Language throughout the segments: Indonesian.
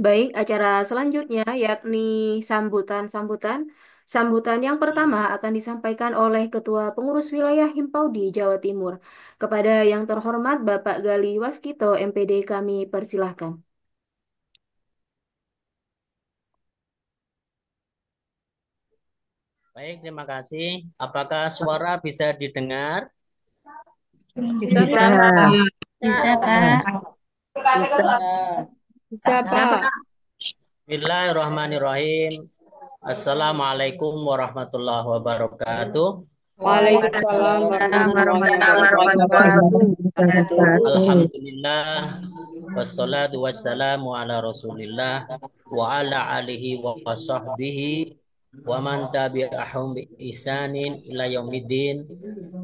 Baik, acara selanjutnya yakni sambutan-sambutan. Sambutan yang pertama akan disampaikan oleh Ketua Pengurus Wilayah Himpaudi Jawa Timur. Kepada yang terhormat Bapak Gali Waskito, MPD kami persilahkan. Baik, terima kasih. Apakah suara bisa didengar? Bisa, Bisa, Pak. bisa, Pak. Bisa. Bisa, Pak. Bismillahirrahmanirrahim. Assalamualaikum warahmatullahi wabarakatuh. Waalaikumsalam Waalaikumsalam warahmatullahi warahmatullahi wabarakatuh. wabarakatuh. Alhamdulillah. Wassalatu wassalamu ala rasulillah wa ala alihi wa sahbihi wa man tabi'ahum bi ihsanin ila yaumiddin.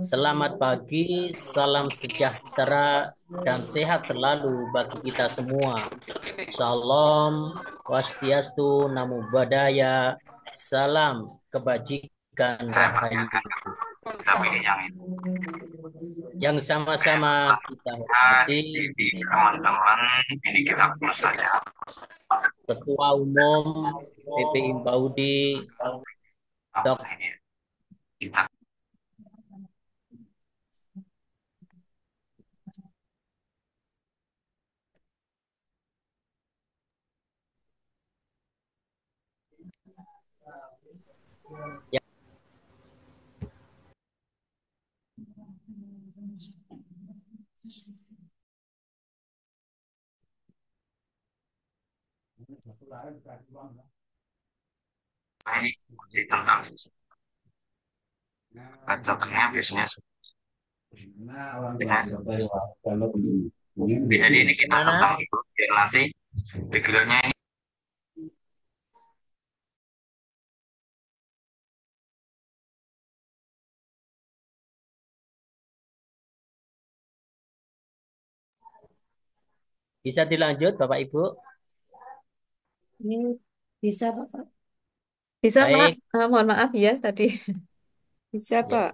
Selamat pagi, salam sejahtera dan sehat selalu bagi kita semua. Salam wastiastu namo buddhaya. Salam kebajikan rahayu. Yang sama-sama kita hormati Ketua Umum PPI Baudi Dok. Ini masih tentang cocoknya biasanya jadi ini kita tentang itu biar nanti backgroundnya ini Bisa dilanjut Bapak Ibu? Ini bisa, Pak. Bisa, Pak. Baik, Mohon maaf ya tadi. Bisa, ya. Pak.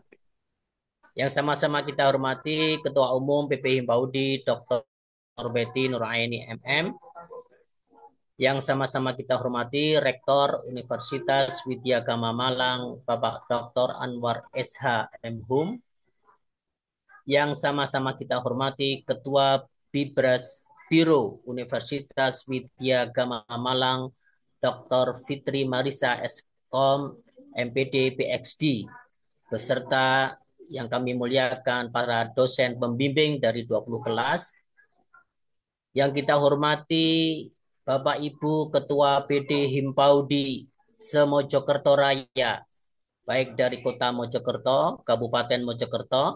Yang sama-sama kita hormati Ketua Umum PPI Baudi Dr. Betty Nuraini MM. Yang sama-sama kita hormati Rektor Universitas Widyagama Malang Bapak Dr. Anwar SH MHum. Yang sama-sama kita hormati Ketua Bibras Biro Universitas Widya Gama Malang, Dr. Fitri Marisa Eskom, MPD PhD, beserta yang kami muliakan para dosen pembimbing dari 20 kelas. Yang kita hormati Bapak Ibu Ketua PD Himpaudi se-Mojokerto Raya, baik dari Kota Mojokerto, Kabupaten Mojokerto,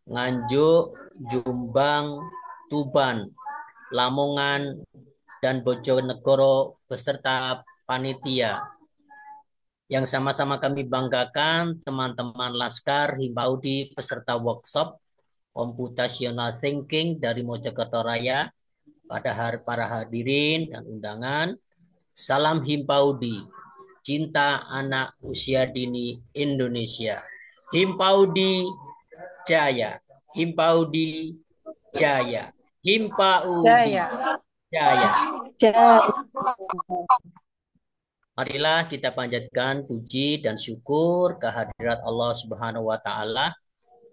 Nganjuk, Jombang, Tuban, Lamongan, dan Bojonegoro beserta panitia. Yang sama-sama kami banggakan teman-teman Laskar Himpaudi peserta workshop Computational Thinking dari Mojokerto Raya, para hadirin dan undangan, salam Himpaudi, cinta anak usia dini Indonesia. Himpaudi Jaya, Himpaudi Jaya, Himpaudi Jaya. Jaya. Jaya. Marilah kita panjatkan puji dan syukur kehadirat Allah Subhanahu wa taala,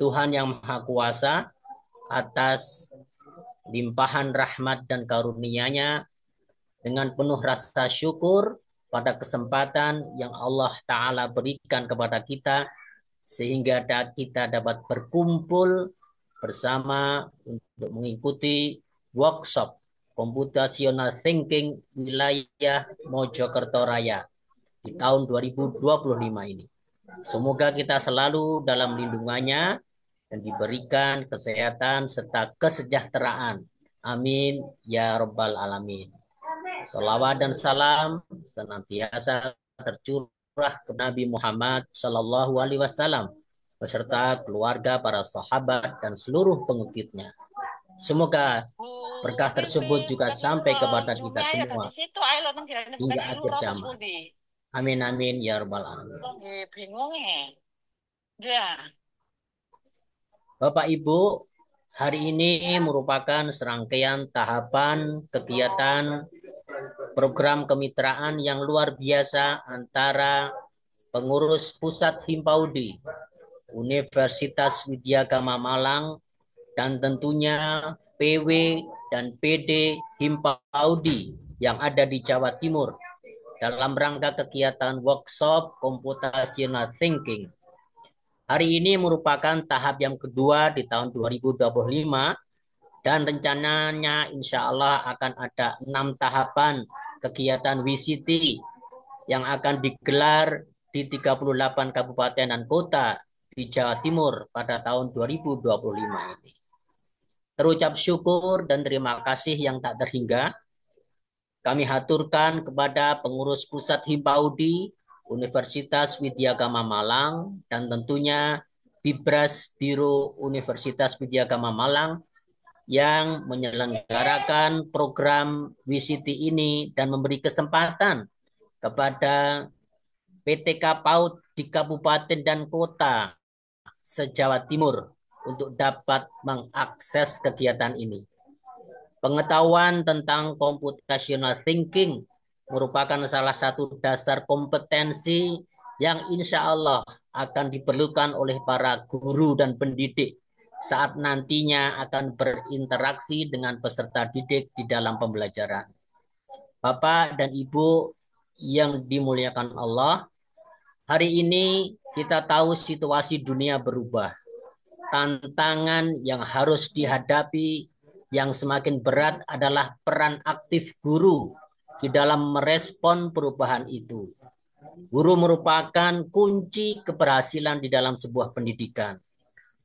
Tuhan yang Maha Kuasa, atas limpahan rahmat dan karunia-Nya. Dengan penuh rasa syukur pada kesempatan yang Allah Ta'ala berikan kepada kita, sehingga kita dapat berkumpul bersama untuk mengikuti workshop Computational Thinking wilayah Mojokerto Raya di tahun 2025 ini. Semoga kita selalu dalam lindungannya dan diberikan kesehatan serta kesejahteraan. Amin ya Rabbal Alamin. Salawat dan salam senantiasa tercurah ke Nabi Muhammad Sallallahu Alaihi Wasallam beserta keluarga, para sahabat, dan seluruh pengikutnya. Semoga berkah tersebut juga sampai kepada kita semua hingga akhir zaman. Amin amin ya Rabbal Alamin. Bapak Ibu, hari ini merupakan serangkaian tahapan kegiatan program kemitraan yang luar biasa antara pengurus pusat Himpaudi, Universitas Widya Gama Malang, dan tentunya PW dan PD Himpaudi yang ada di Jawa Timur dalam rangka kegiatan workshop Computational Thinking. Hari ini merupakan tahap yang kedua di tahun 2025 dan rencananya insya Allah akan ada 6 tahapan kegiatan WCT yang akan digelar di 38 kabupaten dan kota di Jawa Timur pada tahun 2025 ini. Terucap syukur dan terima kasih yang tak terhingga kami haturkan kepada pengurus pusat Himpaudi, Universitas Widya Gama Malang, dan tentunya Bibras Biro Universitas Widya Gama Malang yang menyelenggarakan program WCT ini dan memberi kesempatan kepada PTK PAUD di kabupaten dan kota se-Jawa Timur untuk dapat mengakses kegiatan ini. Pengetahuan tentang computational thinking merupakan salah satu dasar kompetensi yang insya Allah akan diperlukan oleh para guru dan pendidik saat nantinya akan berinteraksi dengan peserta didik di dalam pembelajaran. Bapak dan Ibu yang dimuliakan Allah, hari ini kita tahu situasi dunia berubah. Tantangan yang harus dihadapi yang semakin berat adalah peran aktif guru di dalam merespon perubahan itu. Guru merupakan kunci keberhasilan di dalam sebuah pendidikan.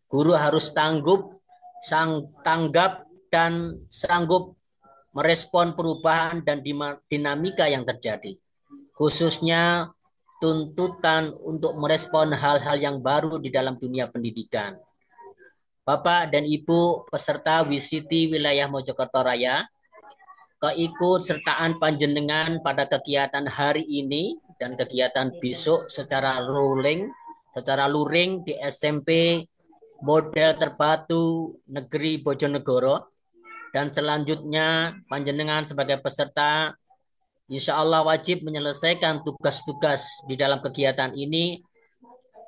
Guru harus tanggap dan sanggup merespon perubahan dan dinamika yang terjadi. Khususnya tuntutan untuk merespon hal-hal yang baru di dalam dunia pendidikan. Bapak dan Ibu peserta WCT wilayah Mojokerto Raya, keikut sertaan panjenengan pada kegiatan hari ini dan kegiatan besok secara luring di SMP Model Terbatu Negeri Bojonegoro, dan selanjutnya panjenengan sebagai peserta insya Allah wajib menyelesaikan tugas-tugas di dalam kegiatan ini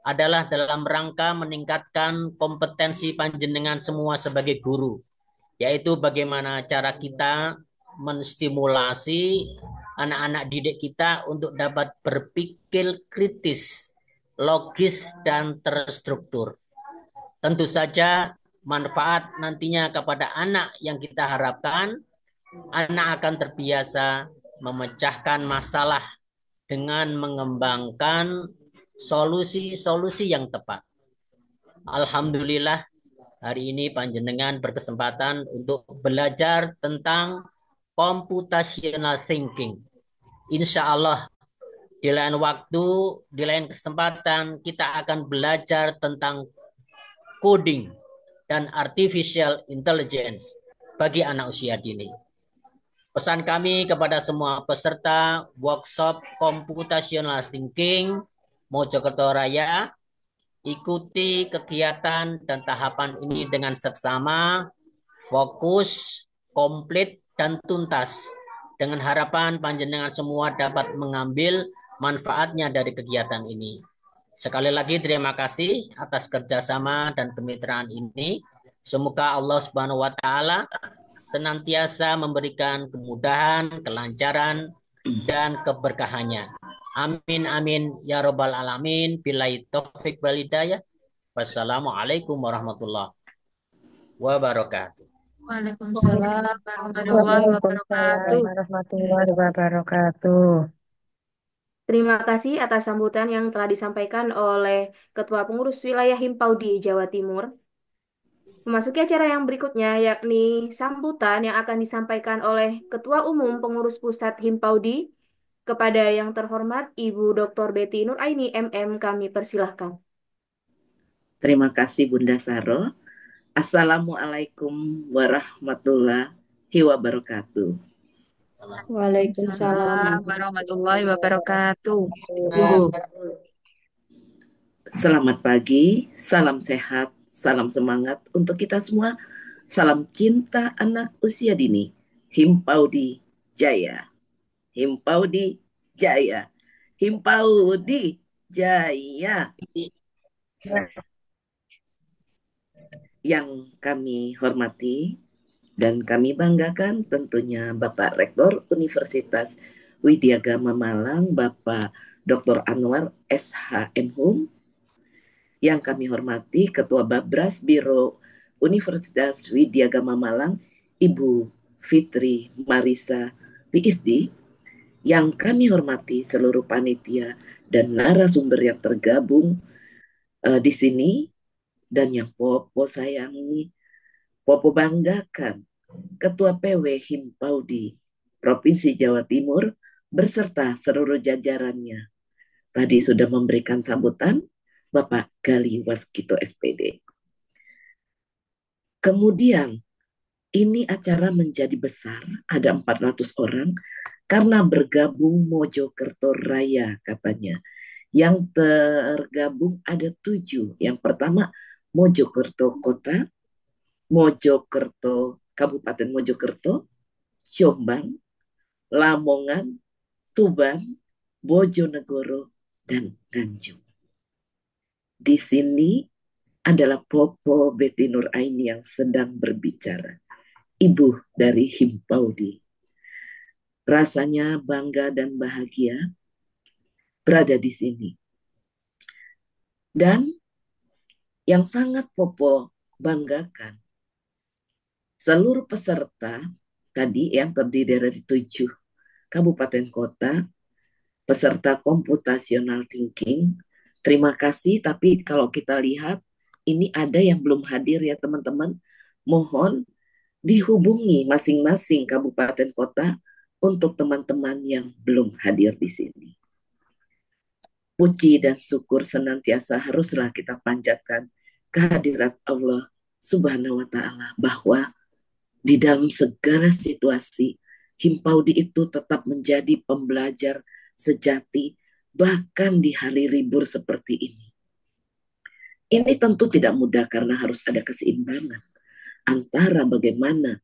adalah dalam rangka meningkatkan kompetensi panjenengan semua sebagai guru yaitu bagaimana cara kita menstimulasi anak-anak didik kita untuk dapat berpikir kritis, logis, dan terstruktur. Tentu saja manfaat nantinya kepada anak yang kita harapkan, anak akan terbiasa memecahkan masalah dengan mengembangkan solusi-solusi yang tepat. Alhamdulillah, hari ini panjenengan berkesempatan untuk belajar tentang computational thinking. Insya Allah, di lain waktu, di lain kesempatan, kita akan belajar tentang coding dan artificial intelligence bagi anak usia dini. Pesan kami kepada semua peserta workshop computational thinking Mojokerto Raya, ikuti kegiatan dan tahapan ini dengan seksama, fokus, komplit, dan tuntas. Dengan harapan panjenengan semua dapat mengambil manfaatnya dari kegiatan ini. Sekali lagi terima kasih atas kerjasama dan kemitraan ini. Semoga Allah Subhanahu wa Ta'ala senantiasa memberikan kemudahan, kelancaran, dan keberkahannya. Amin amin ya robbal alamin. Billahi taufik wal hidayah. Wassalamualaikum warahmatullahi wabarakatuh. Waalaikumsalam warahmatullahi Waalaikumsalam wabarakatuh. warahmatullahi wabarakatuh. Terima kasih atas sambutan yang telah disampaikan oleh Ketua Pengurus Wilayah Himpaudi Jawa Timur. Memasuki acara yang berikutnya, yakni sambutan yang akan disampaikan oleh Ketua Umum Pengurus Pusat Himpaudi. Kepada yang terhormat Ibu Dr. Betty Nuraini MM, kami persilahkan. Terima kasih Bunda Saro. Assalamualaikum warahmatullahi wabarakatuh. Waalaikumsalam warahmatullahi wabarakatuh. Selamat pagi, salam sehat, salam semangat untuk kita semua. Salam cinta anak usia dini. Himpaudi Jaya. Himpaudi Jaya. Himpaudi Jaya. Yang kami hormati dan kami banggakan tentunya Bapak Rektor Universitas Widyagama Malang, Bapak Dr. Anwar SHMHum. Yang kami hormati Ketua Babras Biro Universitas Widyagama Malang, Ibu Fitri Marisa PhD. Yang kami hormati seluruh panitia dan narasumber yang tergabung di sini, dan yang Popo sayangi, Popo banggakan, Ketua PW Himpaudi Provinsi Jawa Timur berserta seluruh jajarannya. Tadi sudah memberikan sambutan Bapak Gali Waskito SPD. Kemudian ini acara menjadi besar, ada 400 orang karena bergabung Mojokerto Raya katanya. Yang tergabung ada 7. Yang pertama Mojokerto Kota, Mojokerto Kabupaten Mojokerto, Jombang, Lamongan, Tuban, Bojonegoro, dan Nganjuk. Di sini adalah Popo Betty Nuraini yang sedang berbicara, ibu dari Himpaudi. Rasanya bangga dan bahagia berada di sini. Dan yang sangat Popo banggakan, seluruh peserta tadi yang terdiri dari 7 kabupaten kota, peserta computational thinking. Terima kasih, tapi kalau kita lihat ini ada yang belum hadir ya teman-teman. Mohon dihubungi masing-masing kabupaten kota untuk teman-teman yang belum hadir di sini. Puji dan syukur senantiasa haruslah kita panjatkan kehadirat Allah Subhanahu wa Ta'ala, bahwa di dalam segala situasi Himpaudi itu tetap menjadi pembelajar sejati, bahkan di hari libur seperti ini. Ini tentu tidak mudah karena harus ada keseimbangan antara bagaimana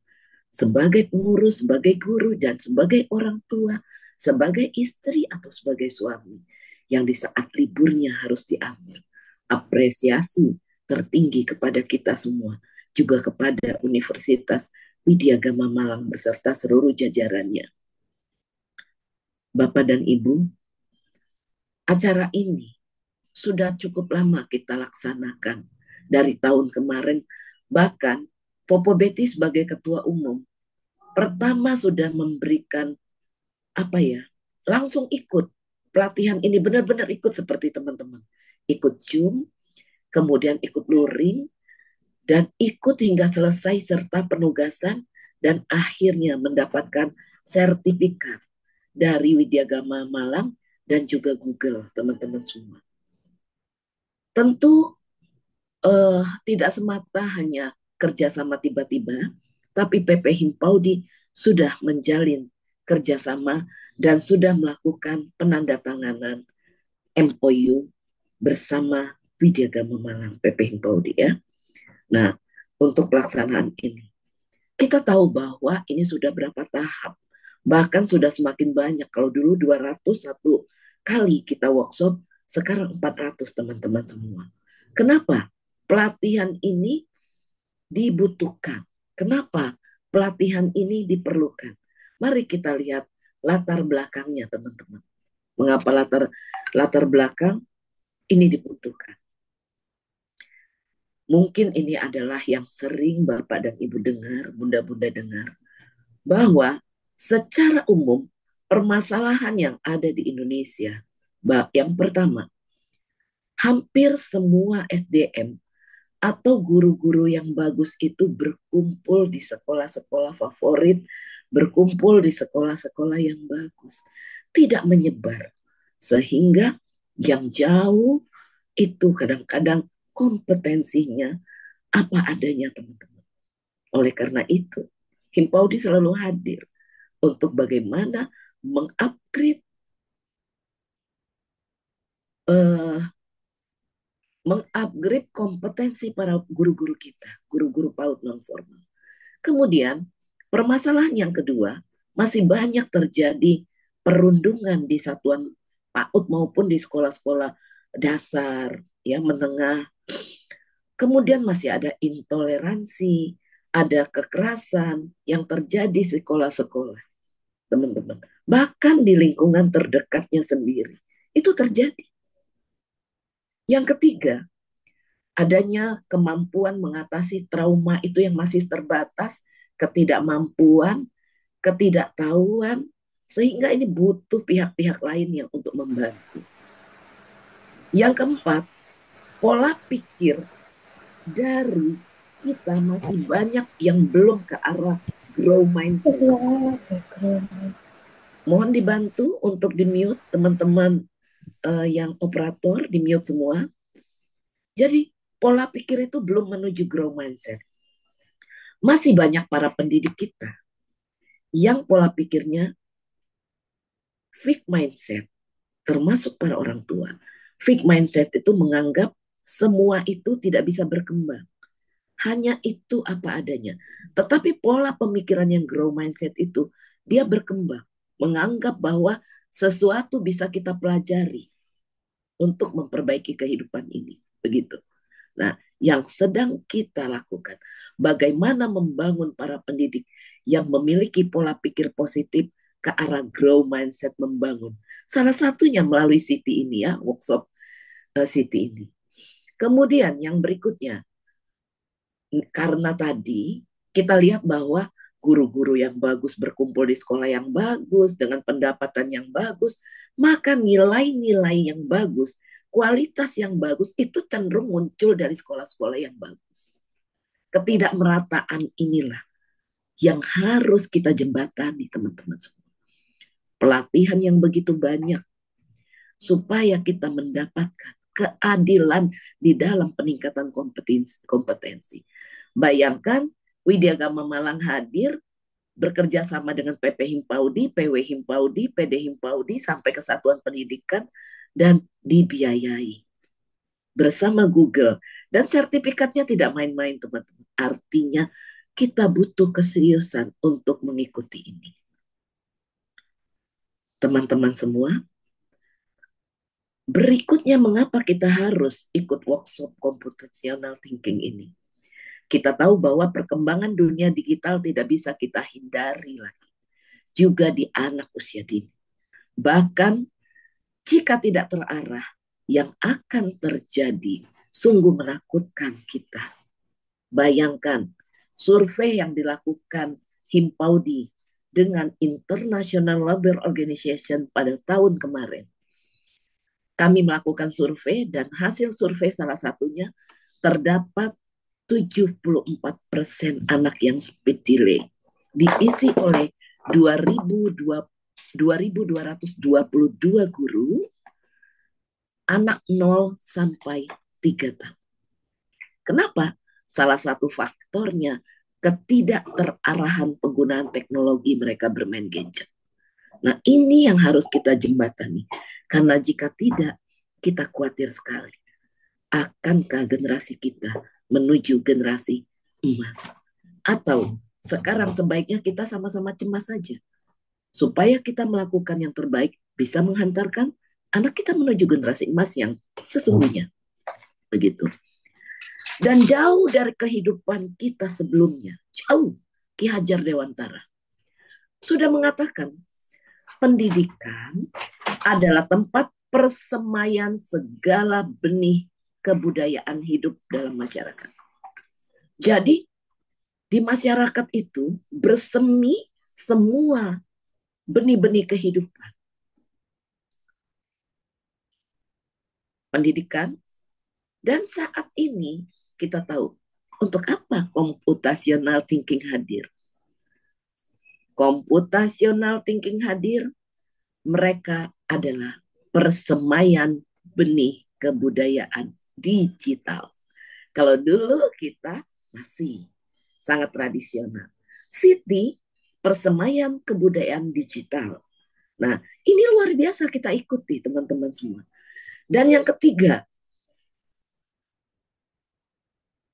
sebagai pengurus, sebagai guru, dan sebagai orang tua, sebagai istri atau sebagai suami, yang di saat liburnya harus diambil apresiasi tertinggi kepada kita semua, juga kepada Universitas Widyagama Malang beserta seluruh jajarannya. Bapak dan Ibu, acara ini sudah cukup lama kita laksanakan dari tahun kemarin. Bahkan Popo Betty sebagai ketua umum pertama sudah memberikan langsung ikut pelatihan ini, benar-benar ikut seperti teman-teman, ikut Zoom, kemudian ikut luring, dan ikut hingga selesai serta penugasan, dan akhirnya mendapatkan sertifikat dari Widyagama Malang dan juga Google, teman-teman semua. Tentu tidak semata hanya kerjasama tiba-tiba, tapi PP Himpaudi sudah menjalin kerjasama dan sudah melakukan penandatanganan MOU bersama Widyagama Malang PP Himpaudi ya. Nah, untuk pelaksanaan ini, kita tahu bahwa ini sudah berapa tahap, bahkan sudah semakin banyak. Kalau dulu 201 kali kita workshop, sekarang 400 teman-teman semua. Kenapa? Pelatihan ini dibutuhkan. Kenapa pelatihan ini diperlukan? Mari kita lihat latar belakangnya, teman-teman. Mengapa latar belakang ini dibutuhkan? Mungkin ini adalah yang sering Bapak dan Ibu dengar, Bunda-Bunda dengar, bahwa secara umum permasalahan yang ada di Indonesia, yang pertama, hampir semua SDM atau guru-guru yang bagus itu berkumpul di sekolah-sekolah favorit, berkumpul di sekolah-sekolah yang bagus, tidak menyebar. Sehingga yang jauh itu kadang-kadang kompetensinya apa adanya, teman-teman. Oleh karena itu, Himpaudi selalu hadir untuk bagaimana mengupgrade kompetensi para guru-guru kita, guru-guru PAUD non formal. Kemudian permasalahan yang kedua, masih banyak terjadi perundungan di satuan PAUD maupun di sekolah-sekolah dasar, ya menengah. Kemudian masih ada intoleransi, ada kekerasan yang terjadi di sekolah-sekolah, teman-teman. Bahkan di lingkungan terdekatnya sendiri, itu terjadi. Yang ketiga, adanya kemampuan mengatasi trauma itu yang masih terbatas, ketidakmampuan, ketidaktahuan, sehingga ini butuh pihak-pihak lain yang untuk membantu. Yang keempat, pola pikir dari kita masih banyak yang belum ke arah grow mindset. Mohon dibantu untuk di-mute teman-teman yang operator, di-mute semua. Jadi pola pikir itu belum menuju grow mindset. Masih banyak para pendidik kita yang pola pikirnya fixed mindset, termasuk para orang tua. Fixed mindset itu menganggap semua itu tidak bisa berkembang. Hanya itu apa adanya. Tetapi pola pemikiran yang grow mindset itu, dia berkembang. Menganggap bahwa sesuatu bisa kita pelajari untuk memperbaiki kehidupan ini. Begitu. Nah, yang sedang kita lakukan, bagaimana membangun para pendidik yang memiliki pola pikir positif ke arah grow mindset membangun. Salah satunya melalui City ini ya, workshop City ini. Kemudian yang berikutnya, karena tadi kita lihat bahwa guru-guru yang bagus berkumpul di sekolah yang bagus dengan pendapatan yang bagus, maka nilai-nilai yang bagus, kualitas yang bagus itu cenderung muncul dari sekolah-sekolah yang bagus. Ketidakmerataan inilah yang harus kita jembatani, teman-teman semua. Pelatihan yang begitu banyak supaya kita mendapatkan keadilan di dalam peningkatan kompetensi. Bayangkan Widyagama Malang hadir bekerja sama dengan PP Himpaudi, PW Himpaudi, PD Himpaudi sampai ke Satuan Pendidikan dan dibiayai bersama Google, dan sertifikatnya tidak main-main, teman-teman. Artinya kita butuh keseriusan untuk mengikuti ini. Teman-teman semua, berikutnya mengapa kita harus ikut workshop computational thinking ini? Kita tahu bahwa perkembangan dunia digital tidak bisa kita hindari lagi. Juga di anak usia dini. Bahkan jika tidak terarah, yang akan terjadi sungguh menakutkan kita. Bayangkan, survei yang dilakukan Himpaudi dengan International Labour Organization pada tahun kemarin. Kami melakukan survei dan hasil survei salah satunya terdapat 74% anak yang speed delay. Diisi oleh 2.222 guru anak 0 sampai 3 tahun. Kenapa? Salah satu faktornya ketidakterarahan penggunaan teknologi mereka bermain gadget. Nah, ini yang harus kita jembatani. Karena jika tidak, kita khawatir sekali. Akankah generasi kita menuju generasi emas? Atau sekarang sebaiknya kita sama-sama cemas saja. Supaya kita melakukan yang terbaik, bisa menghantarkan anak kita menuju generasi emas yang sesungguhnya. Begitu. Dan jauh dari kehidupan kita sebelumnya, jauh, Ki Hajar Dewantara sudah mengatakan, pendidikan adalah tempat persemaian segala benih kebudayaan hidup dalam masyarakat. Jadi, di masyarakat itu bersemi semua benih-benih kehidupan. Pendidikan, dan saat ini kita tahu untuk apa computational thinking hadir. Computational thinking hadir, mereka adalah persemaian benih kebudayaan digital. Kalau dulu kita masih sangat tradisional. Siti, persemaian kebudayaan digital. Nah, ini luar biasa kita ikuti teman-teman semua. Dan yang ketiga,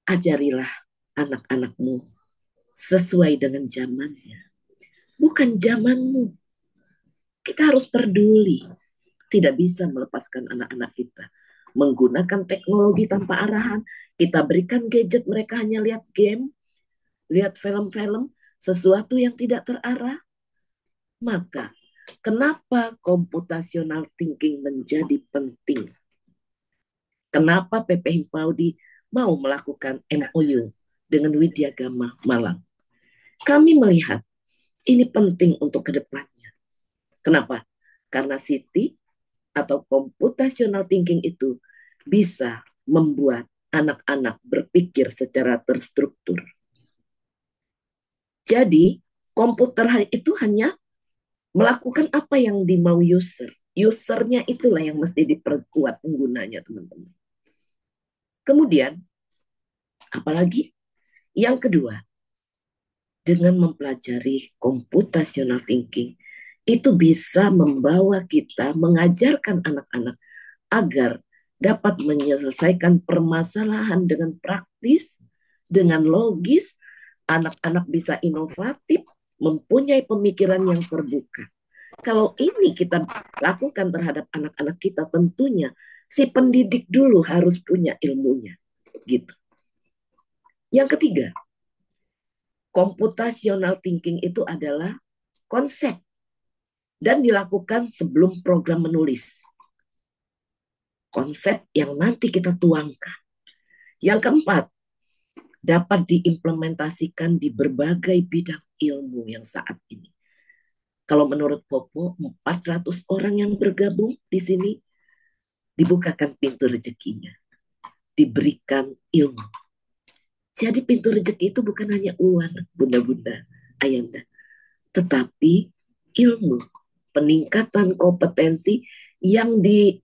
ajarilah anak-anakmu sesuai dengan zamannya. Bukan zamanmu. Kita harus peduli. Tidak bisa melepaskan anak-anak kita menggunakan teknologi tanpa arahan. Kita berikan gadget, mereka hanya lihat game, lihat film-film, sesuatu yang tidak terarah. Maka, kenapa computational thinking menjadi penting? Kenapa PP Himpaudi mau melakukan MOU dengan Widya Gama Malang? Kami melihat ini penting untuk kedepannya. Kenapa? Karena Siti atau computational thinking itu bisa membuat anak-anak berpikir secara terstruktur. Jadi, komputer itu hanya melakukan apa yang dimau user. Usernya itulah yang mesti diperkuat penggunanya, teman-teman. Kemudian, apalagi? Yang kedua, dengan mempelajari computational thinking, itu bisa membawa kita mengajarkan anak-anak agar dapat menyelesaikan permasalahan dengan praktis, dengan logis, anak-anak bisa inovatif, mempunyai pemikiran yang terbuka. Kalau ini kita lakukan terhadap anak-anak kita, tentunya si pendidik dulu harus punya ilmunya. Gitu. Yang ketiga, computational thinking itu adalah konsep dan dilakukan sebelum program menulis. Konsep yang nanti kita tuangkan. Yang keempat, dapat diimplementasikan di berbagai bidang ilmu yang saat ini. Kalau menurut Popo, 400 orang yang bergabung di sini, dibukakan pintu rezekinya. Diberikan ilmu. Jadi pintu rezeki itu bukan hanya uang, bunda-bunda, ayanda. Tetapi ilmu, peningkatan kompetensi yang di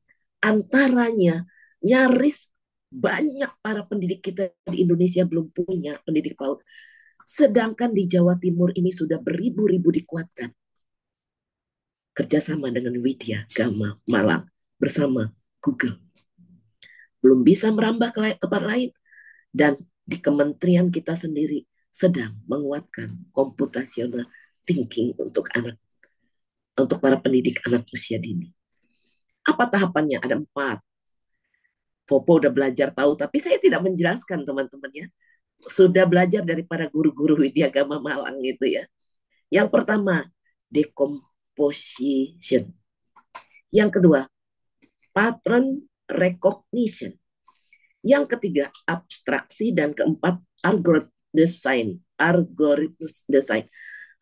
antaranya nyaris banyak para pendidik kita di Indonesia belum punya pendidik PAUD. Sedangkan di Jawa Timur ini sudah beribu-ribu dikuatkan. Kerjasama dengan Widya Gama Malang bersama Google. Belum bisa merambah ke tempat lain. Dan di kementerian kita sendiri sedang menguatkan computational thinking untuk para pendidik anak usia dini. Apa tahapannya? Ada 4. Popo udah belajar tahu, tapi saya tidak menjelaskan teman-temannya. sudah belajar dari para guru-guru Widyagama Malang gitu ya. Yang pertama, decomposition. Yang kedua, pattern recognition. Yang ketiga, abstraksi. Dan keempat, algorithmus design.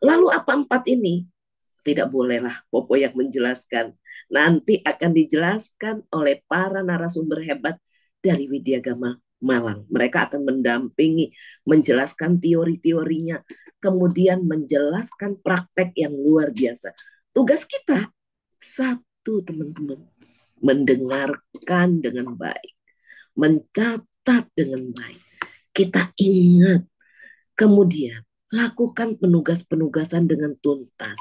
Lalu apa empat ini? Tidak bolehlah Popo yang menjelaskan. Nanti akan dijelaskan oleh para narasumber hebat dari Widyagama Malang. Mereka akan mendampingi, menjelaskan teori-teorinya, kemudian menjelaskan praktek yang luar biasa. Tugas kita satu, teman-teman, mendengarkan dengan baik, mencatat dengan baik. Kita ingat, kemudian lakukan penugasan dengan tuntas.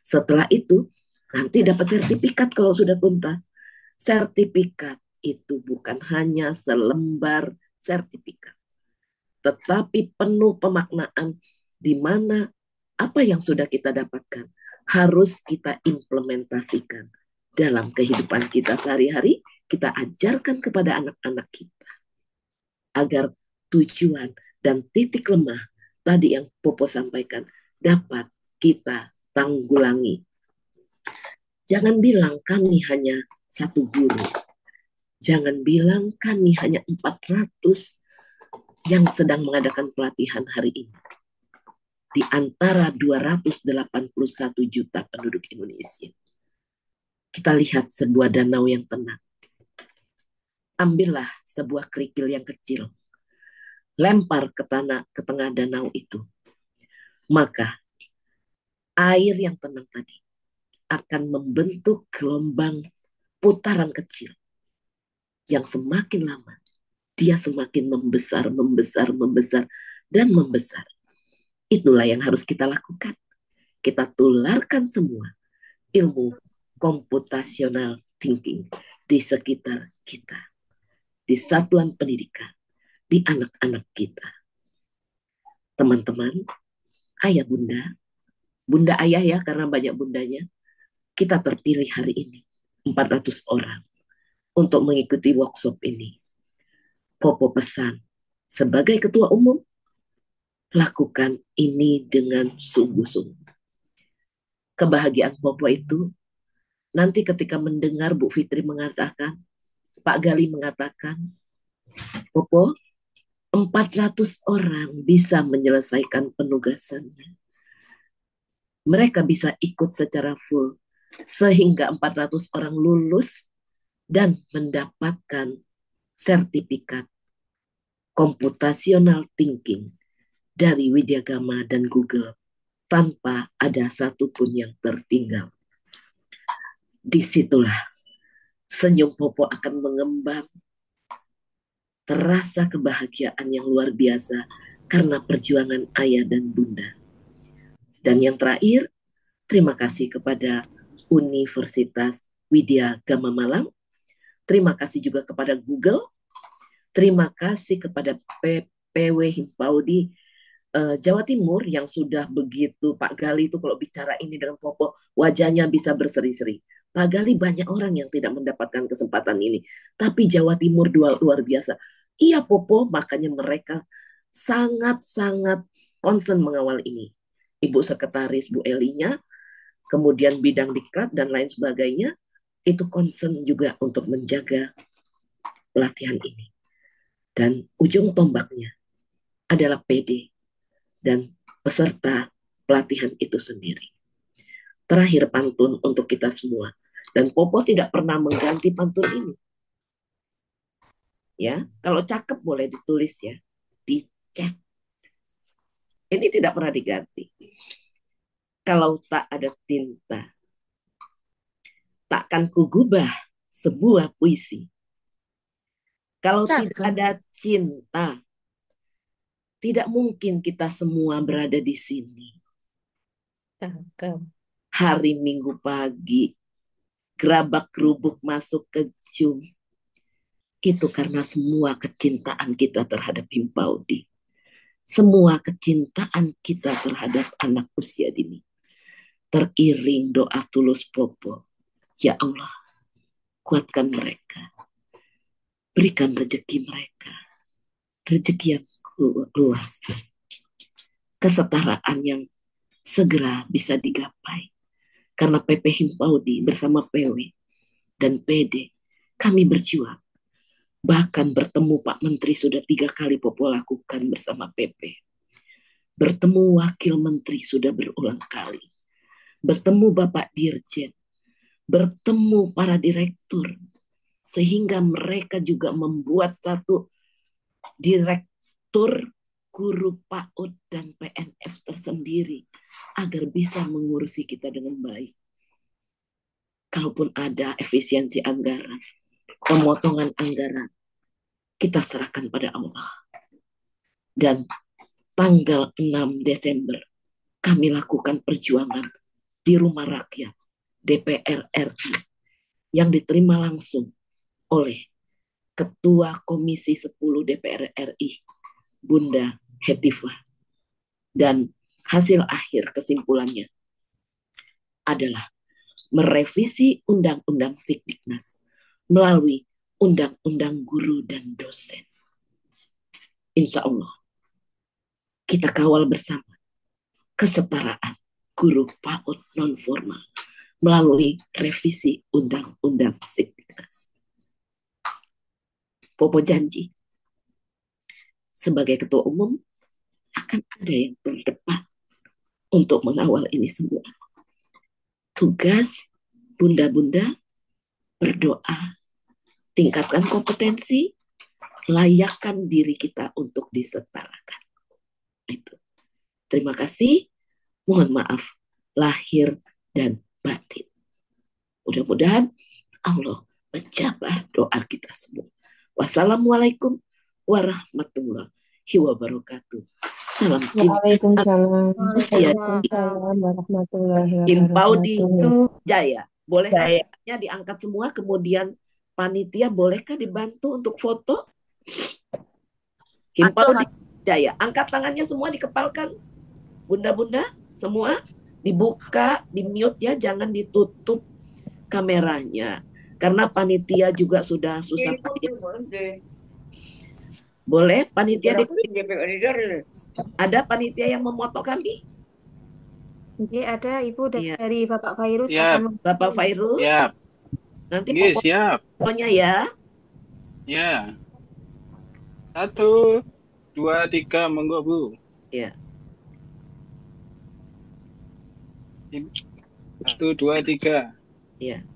Setelah itu, nanti dapat sertifikat kalau sudah tuntas. Sertifikat itu bukan hanya selembar sertifikat, tetapi penuh pemaknaan di mana apa yang sudah kita dapatkan harus kita implementasikan dalam kehidupan kita sehari-hari, kita ajarkan kepada anak-anak kita agar tujuan dan titik lemah tadi yang Popo sampaikan dapat kita tanggulangi. Jangan bilang kami hanya satu guru. Jangan bilang kami hanya 400 yang sedang mengadakan pelatihan hari ini. Di antara 281 juta penduduk Indonesia. Kita lihat sebuah danau yang tenang. Ambillah sebuah kerikil yang kecil. Lempar ke tengah danau itu. Maka air yang tenang tadi akan membentuk gelombang putaran kecil yang semakin lama dia semakin membesar, dan membesar. Itulah yang harus kita lakukan. Kita tularkan semua ilmu computational thinking di sekitar kita, di satuan pendidikan, di anak-anak kita. Teman-teman, ayah bunda ayah ya, karena banyak bundanya, kita terpilih hari ini 400 orang untuk mengikuti workshop ini. Popo pesan, sebagai ketua umum, lakukan ini dengan sungguh-sungguh. Kebahagiaan Popo itu, nanti ketika mendengar Bu Fitri mengatakan, Pak Gali mengatakan, Popo, 400 orang bisa menyelesaikan penugasannya. Mereka bisa ikut secara full, sehingga 400 orang lulus dan mendapatkan sertifikat computational thinking dari Widyagama dan Google tanpa ada satupun yang tertinggal. Disitulah senyum Popo akan mengembang, terasa kebahagiaan yang luar biasa karena perjuangan ayah dan bunda. Dan yang terakhir, terima kasih kepada Universitas Widyagama Malang, terima kasih juga kepada Google, terima kasih kepada PPW Himpaudi Jawa Timur yang sudah begitu. Pak Gali itu kalau bicara ini dengan Popo, wajahnya bisa berseri-seri. Pak Gali banyak orang yang tidak mendapatkan kesempatan ini. Tapi Jawa Timur luar biasa. Iya Popo, makanya mereka sangat-sangat concern mengawal ini. Ibu Sekretaris Bu Elinya, kemudian bidang diklat dan lain sebagainya, itu concern juga untuk menjaga pelatihan ini. Dan ujung tombaknya adalah PD dan peserta pelatihan itu sendiri. Terakhir pantun untuk kita semua. Dan Popo tidak pernah mengganti pantun ini. Ya, kalau cakep boleh ditulis ya, dicek. Ini tidak pernah diganti. Kalau tak ada tinta, takkan kugubah sebuah puisi. Kalau tidak ada cinta, tidak mungkin kita semua berada di sini. Hari Minggu pagi, gerabak kerubuk masuk ke Zoom. Itu karena semua kecintaan kita terhadap Himpaudi. Semua kecintaan kita terhadap anak usia dini. Teriring doa tulus Popo. Ya Allah, kuatkan mereka. Berikan rezeki mereka. Rezeki yang luas. Kesetaraan yang segera bisa digapai. Karena PP Himpaudi bersama PW dan PD, kami berjuang. Bahkan bertemu Pak Menteri sudah 3 kali Popo lakukan bersama PP. Bertemu Wakil Menteri sudah berulang kali. Bertemu Bapak Dirjen. Bertemu para direktur. Sehingga mereka juga membuat satu direktur guru PAUD dan PNF tersendiri agar bisa mengurusi kita dengan baik. Kalaupun ada efisiensi anggaran, pemotongan anggaran, kita serahkan pada Allah. Dan tanggal 6 Desember kami lakukan perjuangan di Rumah Rakyat DPR RI yang diterima langsung oleh Ketua Komisi 10 DPR RI, Bunda Hetifah. Dan hasil akhir kesimpulannya adalah merevisi Undang-Undang Sikdiknas melalui Undang-Undang Guru dan Dosen. Insya Allah, kita kawal bersama kesetaraan guru PAUD non-formal melalui revisi Undang-Undang Sikdiknas. Popo janji, sebagai Ketua Umum, akan ada yang terdepan untuk mengawal ini semua. Tugas bunda-bunda berdoa, tingkatkan kompetensi, layakkan diri kita untuk disetarakan. Itu. Terima kasih. Mohon maaf lahir dan batin. Mudah-mudahan Allah menjawab doa kita semua. Wassalamualaikum warahmatullahi wabarakatuh. Salam cinta Waalaikumsalam. usia Waalaikumsalam warahmatullahi Himpaudi wabarakatuh. Jaya. Bolehkah Jaya. tangannya diangkat semua? Kemudian panitia bolehkah dibantu untuk foto? Himpaudi Jaya. Angkat tangannya semua, dikepalkan. Bunda-bunda semua dibuka, di-mute ya, jangan ditutup kameranya. Karena panitia juga sudah susah payah. Boleh panitia ada panitia yang memoto kami? Jadi ada Ibu Iya. dari Bapak Fairuz Siap. akan Bapak Fairul, Siap. nanti Nggih, siap. fotonya ya. Ya. 1, 2, 3, monggo Bu. Ya. 1, 2, 3. Ya.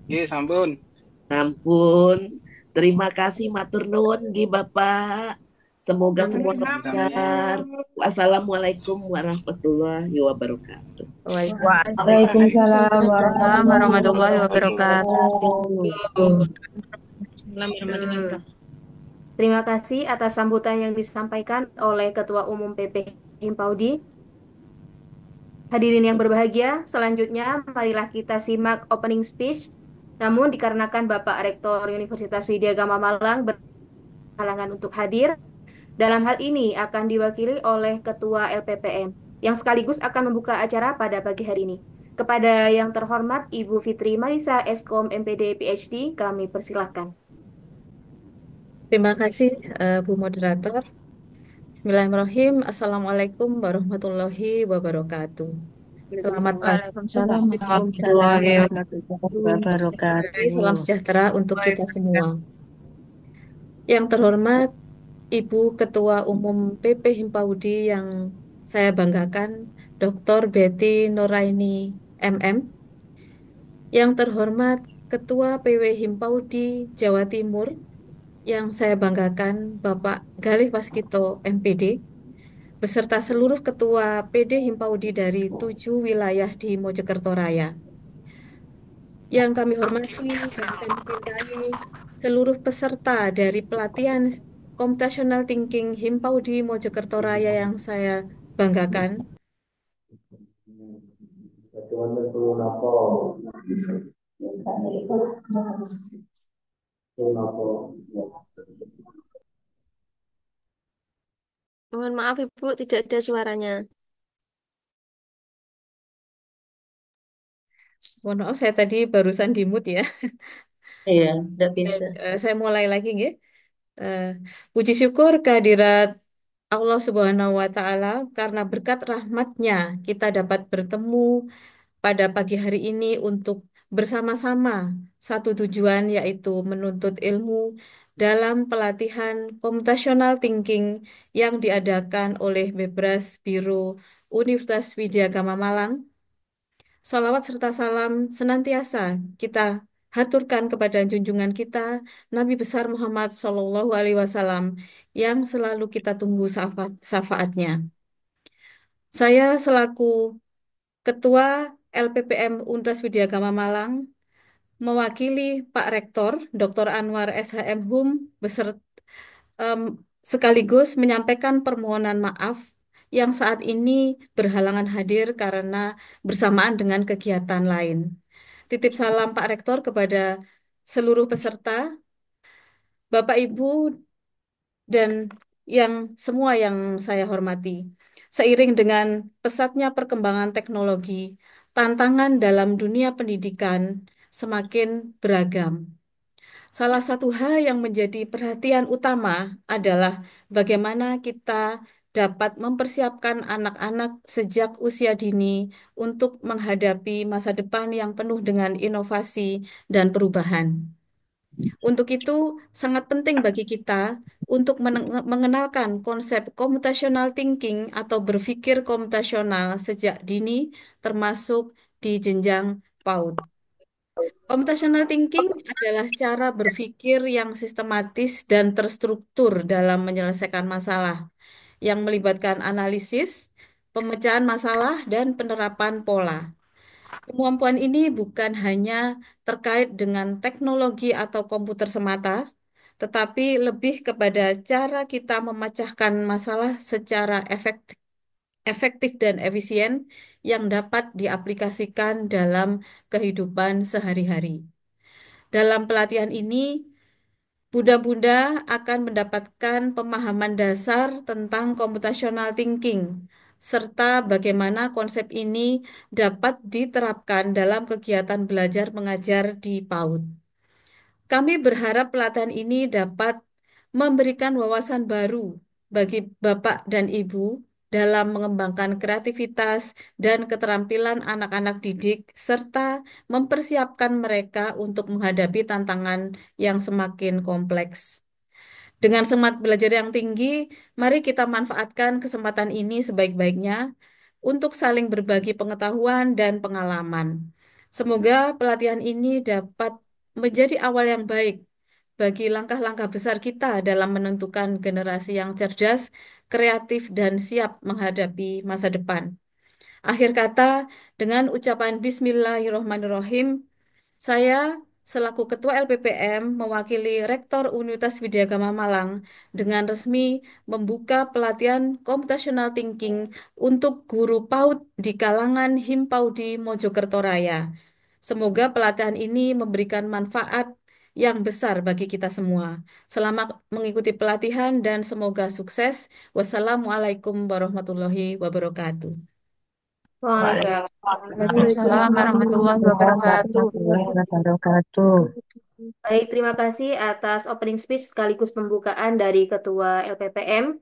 Nggih, sampun. Ampun. Terima kasih matur nuwun nggih Bapak. Semoga semua lancar. Wassalamualaikum warahmatullahi wabarakatuh. Waalaikumsalam warahmatullahi wabarakatuh. Terima kasih atas sambutan yang disampaikan oleh Ketua Umum PP Himpaudi. Hadirin yang berbahagia, selanjutnya marilah kita simak opening speech. Namun dikarenakan Bapak Rektor Universitas Widya Gama Malang berhalangan untuk hadir, dalam hal ini akan diwakili oleh Ketua LPPM yang sekaligus akan membuka acara pada pagi hari ini. Kepada yang terhormat Ibu Fitri Marisa Eskom MPD PhD, kami persilahkan. Terima kasih Bu Moderator. Bismillahirrahmanirrahim. Assalamualaikum warahmatullahi wabarakatuh. Selamat pagi. Waalaikumsalam warahmatullahi wabarakatuh. Salam sejahtera untuk kita semua. Yang terhormat Ibu Ketua Umum PP Himpaudi yang saya banggakan, Dr. Betty Nuraini MM. Yang terhormat Ketua PW Himpaudi Jawa Timur yang saya banggakan, Bapak Galih Waskito MPD, beserta seluruh Ketua PD Himpaudi dari 7 wilayah di Mojokerto Raya. Yang kami hormati dan kami cintai seluruh peserta dari pelatihan Computational Thinking Himpaudi Mojokerto Raya yang saya banggakan. Mohon maaf Ibu, tidak ada suaranya. Mohon maaf, saya tadi barusan di mute ya. Iya, tidak bisa. Saya mulai lagi, nggih. Eh, Puji syukur kehadirat Allah Subhanahu wa Ta'ala, karena berkat rahmatnya kita dapat bertemu pada pagi hari ini untuk bersama-sama satu tujuan, yaitu menuntut ilmu dalam pelatihan computational thinking yang diadakan oleh Bebras Biro Universitas Widya Gama Malang. Salawat serta salam senantiasa kita haturkan kepada junjungan kita Nabi besar Muhammad Shallallahu Alaihi Wasallam yang selalu kita tunggu syafaatnya. Saya selaku Ketua LPPM Universitas Widya Gama Malang mewakili Pak Rektor Dr. Anwar SHM Hum beserta sekaligus menyampaikan permohonan maaf yang saat ini berhalangan hadir karena bersamaan dengan kegiatan lain. Titip salam Pak Rektor kepada seluruh peserta, Bapak Ibu dan yang semua yang saya hormati. Seiring dengan pesatnya perkembangan teknologi, tantangan dalam dunia pendidikan semakin beragam. Salah satu hal yang menjadi perhatian utama adalah bagaimana kita dapat mempersiapkan anak-anak sejak usia dini untuk menghadapi masa depan yang penuh dengan inovasi dan perubahan. Untuk itu, sangat penting bagi kita untuk mengenalkan konsep computational thinking atau berpikir komputasional sejak dini, termasuk di jenjang PAUD. Computational thinking adalah cara berpikir yang sistematis dan terstruktur dalam menyelesaikan masalah, yang melibatkan analisis, pemecahan masalah, dan penerapan pola. Kemampuan ini bukan hanya terkait dengan teknologi atau komputer semata, tetapi lebih kepada cara kita memecahkan masalah secara efektif dan efisien yang dapat diaplikasikan dalam kehidupan sehari-hari. Dalam pelatihan ini, bunda-bunda akan mendapatkan pemahaman dasar tentang computational thinking, serta bagaimana konsep ini dapat diterapkan dalam kegiatan belajar mengajar di PAUD. Kami berharap pelatihan ini dapat memberikan wawasan baru bagi Bapak dan Ibu dalam mengembangkan kreativitas dan keterampilan anak-anak didik, serta mempersiapkan mereka untuk menghadapi tantangan yang semakin kompleks. Dengan semangat belajar yang tinggi, mari kita manfaatkan kesempatan ini sebaik-baiknya untuk saling berbagi pengetahuan dan pengalaman. Semoga pelatihan ini dapat menjadi awal yang baik bagi langkah-langkah besar kita dalam menentukan generasi yang cerdas, kreatif, dan siap menghadapi masa depan. Akhir kata, dengan ucapan Bismillahirrohmanirrohim, saya selaku Ketua LPPM mewakili Rektor Universitas Widya Gama Malang dengan resmi membuka pelatihan Computational Thinking untuk guru PAUD di kalangan Himpaudi Mojokerto Raya. Semoga pelatihan ini memberikan manfaat yang besar bagi kita semua. Selamat mengikuti pelatihan dan semoga sukses. Wassalamualaikum warahmatullahi wabarakatuh. Waalaikumsalam warahmatullahi Waalaikumsalam wabarakatuh. warahmatullahi wabarakatuh. Baik, terima kasih atas opening speech sekaligus pembukaan dari Ketua LPPM.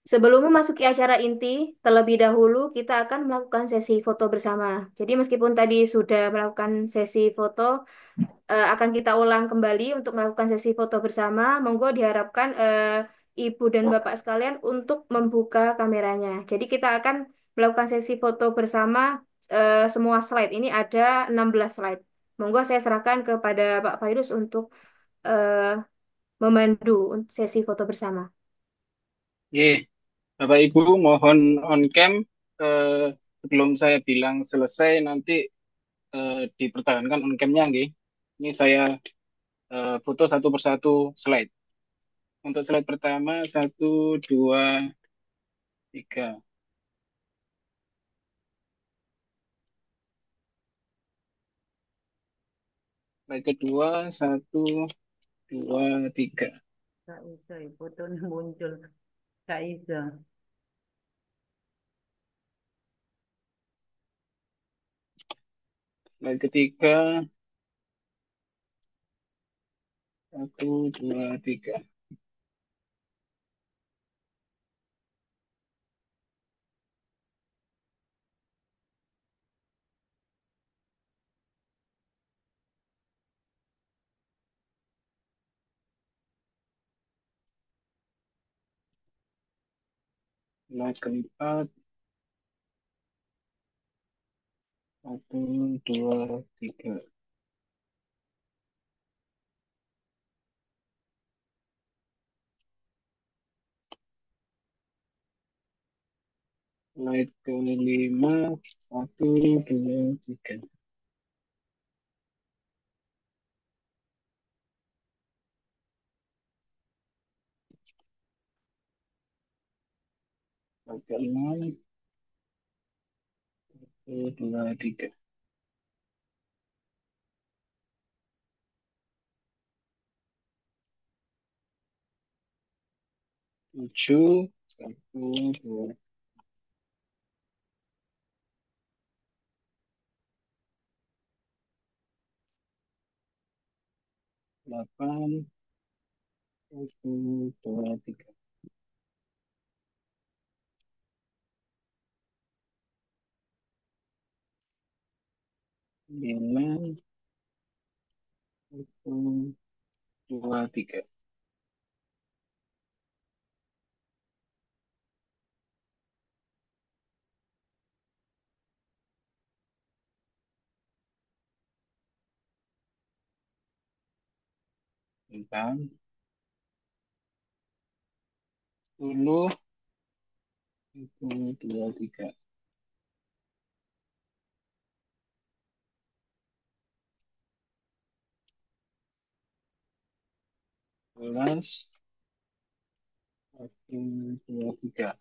Sebelum memasuki acara inti, terlebih dahulu kita akan melakukan sesi foto bersama. Jadi meskipun tadi sudah melakukan sesi foto, akan kita ulang kembali untuk melakukan sesi foto bersama. Monggo diharapkan Ibu dan Bapak sekalian untuk membuka kameranya. Jadi kita akan melakukan sesi foto bersama semua slide. Ini ada 16 slide. Monggo saya serahkan kepada Pak Fairuz untuk eh, memandu sesi foto bersama. Ye, Bapak Ibu mohon on cam sebelum saya bilang selesai nanti dipertahankan on camnya nggih. Ini saya foto satu persatu slide. Untuk slide pertama, satu, dua, tiga. Slide kedua, satu, dua, tiga. Kak Isa, fotonya muncul. Kak Isa. Slide ketiga, satu, dua, tiga. Slide keempat. Satu, dua, tiga. Slide kelima. Satu, dua, tiga. Slide keenam. Satu, dua, tiga. Tujuh. Satu, dua, 8. Satu, dua, tiga. 9. Satu, dua, tiga. 9. 10. Satu, dua, tiga. 11. Satu, dua, tiga.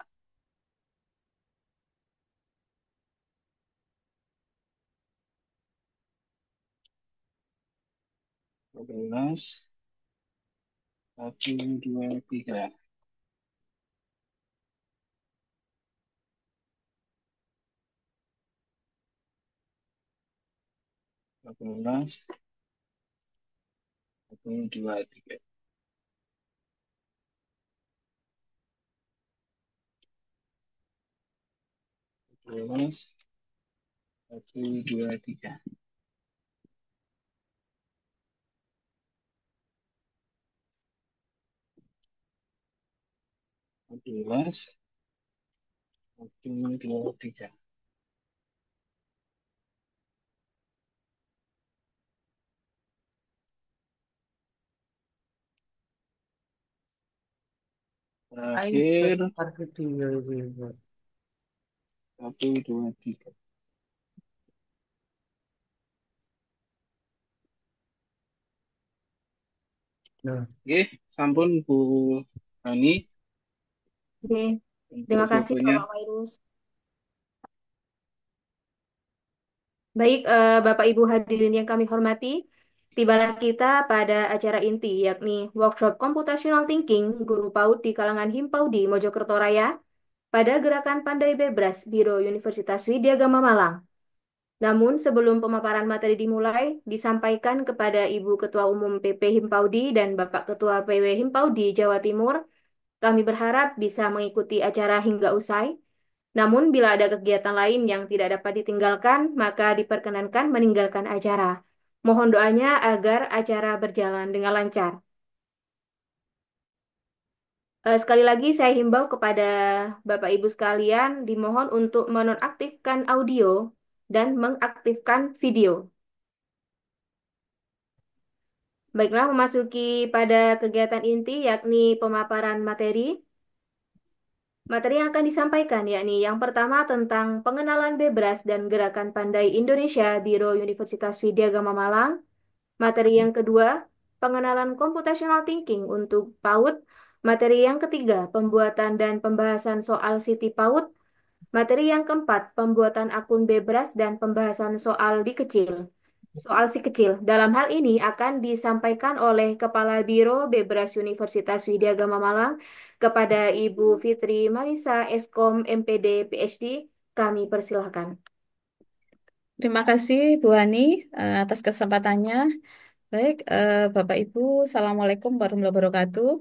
12. Satu, dua, tiga. 12. Satu, dua, tiga. 12. Satu, dua, tiga. 14. Satu, dua, tiga. Ayo, Terakhir. video ibu. Satu, dua, tiga. Nah, Oke, sampun Bu Hani Oke, untuk terima kasih fotonya. Bapak Wairus. Baik, Bapak Ibu hadirin yang kami hormati, tibalah kita pada acara inti, yakni workshop Computational Thinking Guru PAUD di kalangan Himpaudi Mojokerto Raya pada Gerakan Pandai Bebras Biro Universitas Widya Gama Malang. Namun, sebelum pemaparan materi dimulai, disampaikan kepada Ibu Ketua Umum PP Himpaudi dan Bapak Ketua PW Himpaudi Jawa Timur, kami berharap bisa mengikuti acara hingga usai. Namun, bila ada kegiatan lain yang tidak dapat ditinggalkan, maka diperkenankan meninggalkan acara. Mohon doanya agar acara berjalan dengan lancar. Sekali lagi, saya himbau kepada Bapak Ibu sekalian, dimohon untuk menonaktifkan audio dan mengaktifkan video. Baiklah, memasuki pada kegiatan inti, yakni pemaparan materi. Materi yang akan disampaikan yakni yang pertama tentang pengenalan Bebras dan Gerakan Pandai Indonesia Biro Universitas Widya Gama Malang. Materi yang kedua, pengenalan computational thinking untuk PAUD. Materi yang ketiga, pembuatan dan pembahasan soal Siti PAUD. Materi yang keempat, pembuatan akun Bebras dan pembahasan soal di kecil. Soal si kecil. Dalam hal ini akan disampaikan oleh Kepala Biro Bebras Universitas Widya Gama Malang kepada Ibu Fitri Marisa Eskom MPD PhD. Kami persilahkan. Terima kasih Bu Hani atas kesempatannya. Baik, Bapak Ibu, Assalamualaikum warahmatullahi wabarakatuh.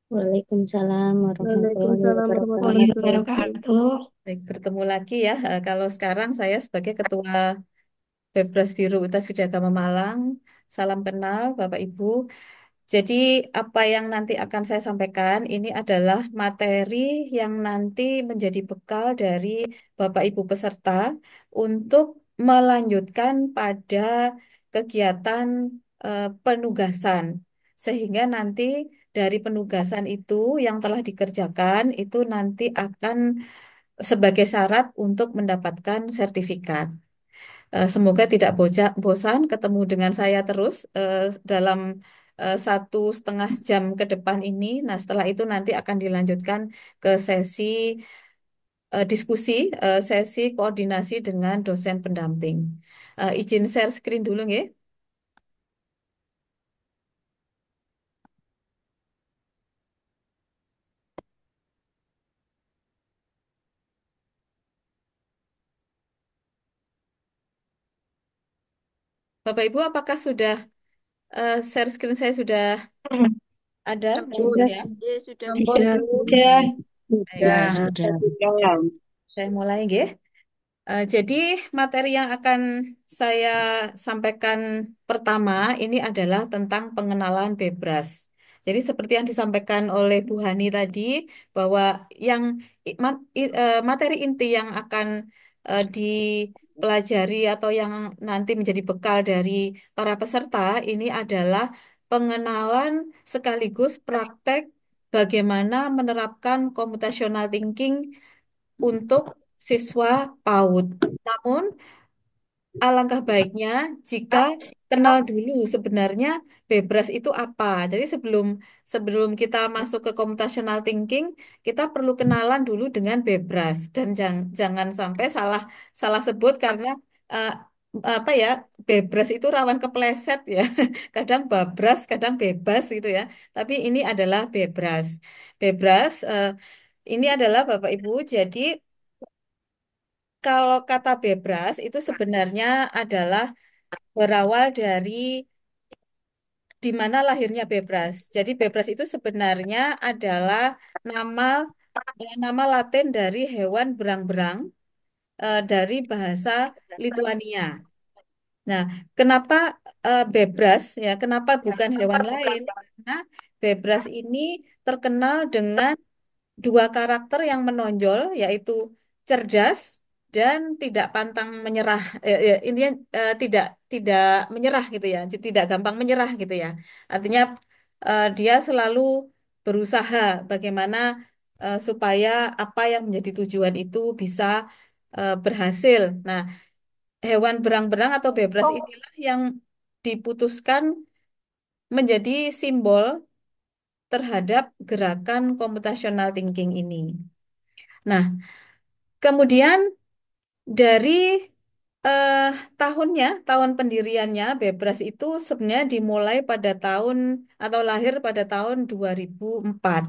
Waalaikumsalam warahmatullahi Waalaikumsalam warahmatullahi wabarakatuh. wabarakatuh. Baik, bertemu lagi ya. Kalau sekarang saya sebagai Ketua Bebras Biro Universitas Widya Gama Malang. Salam kenal Bapak Ibu. Jadi apa yang nanti akan saya sampaikan ini adalah materi yang nanti menjadi bekal dari Bapak Ibu peserta untuk melanjutkan pada kegiatan penugasan. Sehingga nanti dari penugasan itu yang telah dikerjakan itu nanti akan sebagai syarat untuk mendapatkan sertifikat. Semoga tidak bosan ketemu dengan saya terus dalam 1,5 jam ke depan ini. Nah, setelah itu nanti akan dilanjutkan ke sesi diskusi, sesi koordinasi dengan dosen pendamping. Izin share screen dulu, nggih. Bapak Ibu, apakah sudah share screen saya sudah ada? Sampun. Ya, Ya, sudah. Sudah. baik. Ya, Sudah. Saya mulai, nggih. Jadi materi yang akan saya sampaikan pertama ini adalah tentang pengenalan Bebras. Jadi seperti yang disampaikan oleh Bu Hani tadi bahwa yang materi inti yang akan dipelajari atau yang nanti menjadi bekal dari para peserta ini adalah pengenalan sekaligus praktek bagaimana menerapkan computational thinking untuk siswa PAUD. Namun, alangkah baiknya jika kenal dulu sebenarnya Bebras itu apa. Jadi sebelum sebelum kita masuk ke computational thinking, kita perlu kenalan dulu dengan Bebras dan jangan sampai salah salah sebut karena eh, apa ya Bebras itu rawan kepleset ya. Kadang babras, kadang bebas gitu ya. Tapi ini adalah Bebras. Bebras ini adalah Bapak Ibu. Jadi kalau kata bebras itu sebenarnya adalah berawal dari di mana lahirnya bebras. Jadi bebras itu sebenarnya adalah nama nama Latin dari hewan berang-berang dari bahasa Lituania. Nah, kenapa bebras ya? Kenapa bukan hewan lain? Karena bebras ini terkenal dengan dua karakter yang menonjol yaitu cerdas dan tidak pantang menyerah. Intinya tidak tidak menyerah gitu ya, tidak gampang menyerah gitu ya. Artinya dia selalu berusaha bagaimana supaya apa yang menjadi tujuan itu bisa berhasil. Nah, hewan berang-berang atau bebras inilah yang diputuskan menjadi simbol terhadap gerakan computational thinking ini. Nah, kemudian dari eh, tahun pendiriannya, Bebras itu sebenarnya dimulai pada tahun atau lahir pada tahun 2004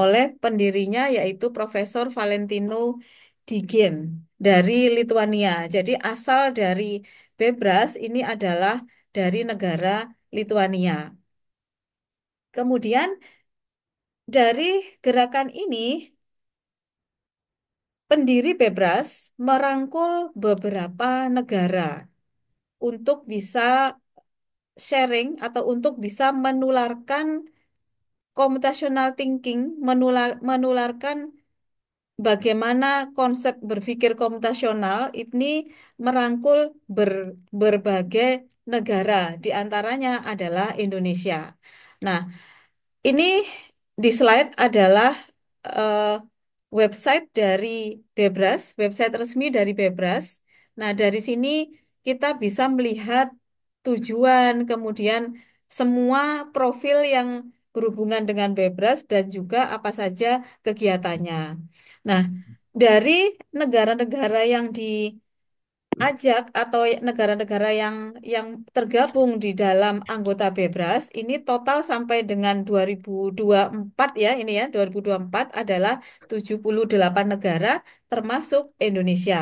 oleh pendirinya yaitu Profesor Valentino Digin dari Lituania. Jadi asal dari Bebras ini adalah dari negara Lituania. Kemudian dari gerakan ini pendiri Bebras merangkul beberapa negara untuk bisa sharing atau untuk bisa menularkan computational thinking, menularkan bagaimana konsep berpikir komputasional ini merangkul berbagai negara, di antaranya adalah Indonesia. Nah, ini di slide adalah eh, website dari Bebras, website resmi dari Bebras. Nah, dari sini kita bisa melihat tujuan, kemudian semua profil yang berhubungan dengan Bebras dan juga apa saja kegiatannya. Nah, dari negara-negara yang ajak atau negara-negara yang tergabung di dalam anggota Bebras ini total sampai dengan 2024 ya ini ya 2024 adalah 78 negara termasuk Indonesia.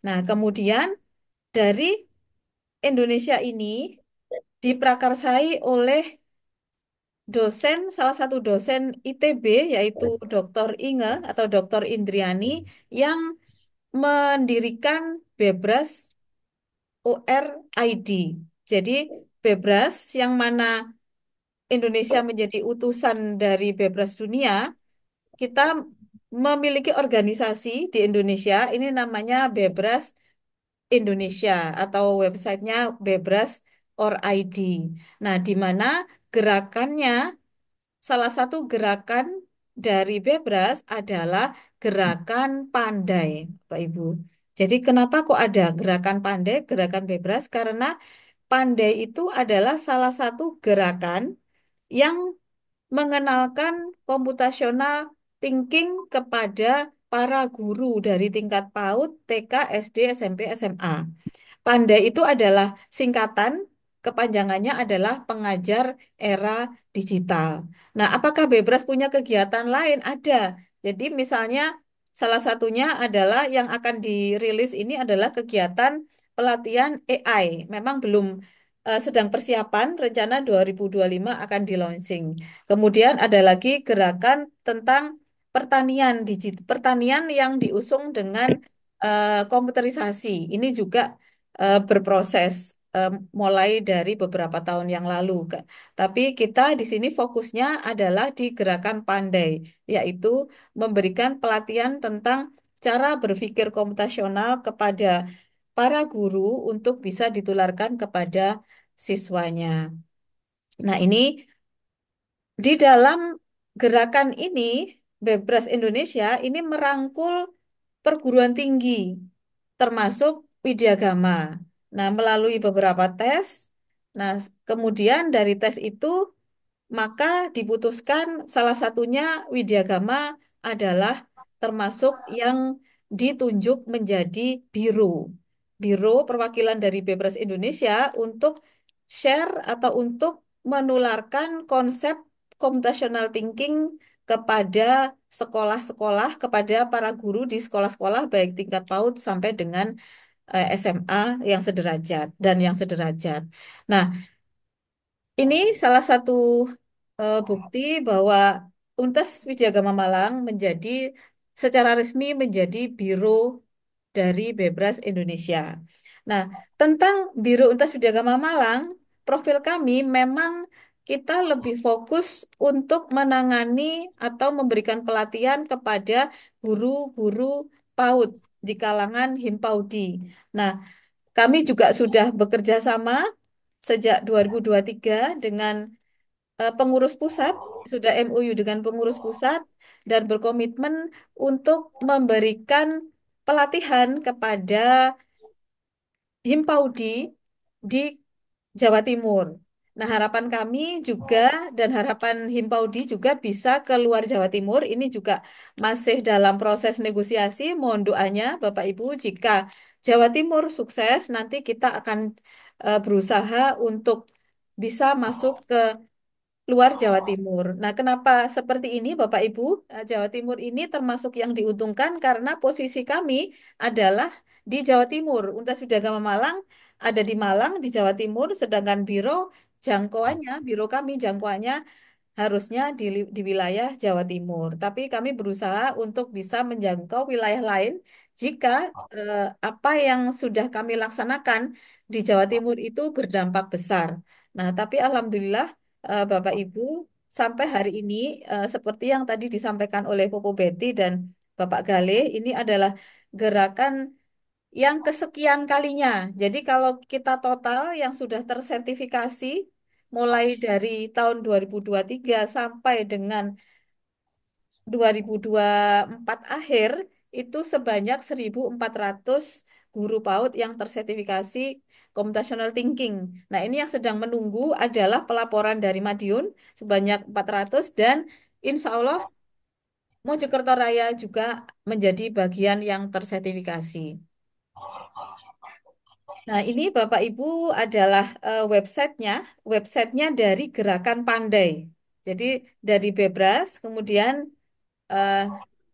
Nah, kemudian dari Indonesia ini diprakarsai oleh salah satu dosen ITB yaitu Dr. Inge atau Dr. Indriani yang mendirikan Bebras ORID. Jadi Bebras yang mana Indonesia menjadi utusan dari Bebras Dunia, kita memiliki organisasi di Indonesia, ini namanya Bebras Indonesia atau websitenya Bebras or ID. Nah, di mana gerakannya, salah satu gerakan dari Bebras adalah gerakan pandai, Pak Ibu. Jadi kenapa kok ada gerakan pandai, gerakan Bebras? Karena pandai itu adalah salah satu gerakan yang mengenalkan computational thinking kepada para guru dari tingkat PAUD, TK, SD, SMP, SMA. Pandai itu adalah singkatan, kepanjangannya adalah pengajar era digital. Nah, apakah Bebras punya kegiatan lain? Ada. Jadi misalnya salah satunya adalah yang akan dirilis ini adalah kegiatan pelatihan AI. Memang belum sedang persiapan, rencana 2025 akan di launching. Kemudian ada lagi gerakan tentang pertanian digital, pertanian yang diusung dengan komputerisasi. Ini juga berproses eh, mulai dari beberapa tahun yang lalu, Kak. Tapi kita di sini fokusnya adalah di gerakan pandai, yaitu memberikan pelatihan tentang cara berpikir komputasional kepada para guru untuk bisa ditularkan kepada siswanya. Nah, ini di dalam gerakan ini, Bebras Indonesia ini merangkul perguruan tinggi, termasuk Widyagama. Nah, melalui beberapa tes, nah kemudian dari tes itu maka diputuskan salah satunya Widyagama adalah termasuk yang ditunjuk menjadi biro. Biro perwakilan dari Bebras Indonesia untuk share atau untuk menularkan konsep computational thinking kepada sekolah-sekolah, kepada para guru di sekolah-sekolah baik tingkat PAUD sampai dengan SMA yang sederajat dan yang sederajat. Nah, ini salah satu bukti bahwa Untas Widyagama Malang menjadi secara resmi menjadi biro dari Bebras Indonesia. Nah, tentang Biro Untas Widyagama Malang, profil kami memang kita lebih fokus untuk menangani atau memberikan pelatihan kepada guru-guru PAUD di kalangan Himpaudi. Nah, kami juga sudah bekerja sama sejak 2023 dengan pengurus pusat, sudah MOU dengan pengurus pusat dan berkomitmen untuk memberikan pelatihan kepada Himpaudi di Jawa Timur. Nah, harapan kami juga dan harapan Himpaudi juga bisa keluar Jawa Timur. Ini juga masih dalam proses negosiasi. Mohon doanya Bapak Ibu, jika Jawa Timur sukses, nanti kita akan berusaha untuk bisa masuk ke luar Jawa Timur. Nah, kenapa seperti ini, Bapak Ibu? Jawa Timur ini termasuk yang diuntungkan karena posisi kami adalah di Jawa Timur. Untas Widyagama Malang ada di Malang, di Jawa Timur, sedangkan biro kami jangkauannya harusnya di wilayah Jawa Timur. Tapi kami berusaha untuk bisa menjangkau wilayah lain jika apa yang sudah kami laksanakan di Jawa Timur itu berdampak besar. Nah, tapi alhamdulillah Bapak Ibu sampai hari ini seperti yang tadi disampaikan oleh Popo Betty dan Bapak Gale, ini adalah gerakan yang kesekian kalinya. Jadi kalau kita total yang sudah tersertifikasi mulai dari tahun 2023 sampai dengan 2024 akhir itu sebanyak 1.400 guru PAUD yang tersertifikasi computational thinking. Nah, ini yang sedang menunggu adalah pelaporan dari Madiun sebanyak 400 dan insya Allah Mojokerto Raya juga menjadi bagian yang tersertifikasi. Nah, ini Bapak Ibu adalah websitenya, websitenya dari Gerakan Pandai. Jadi dari Bebras, kemudian eh,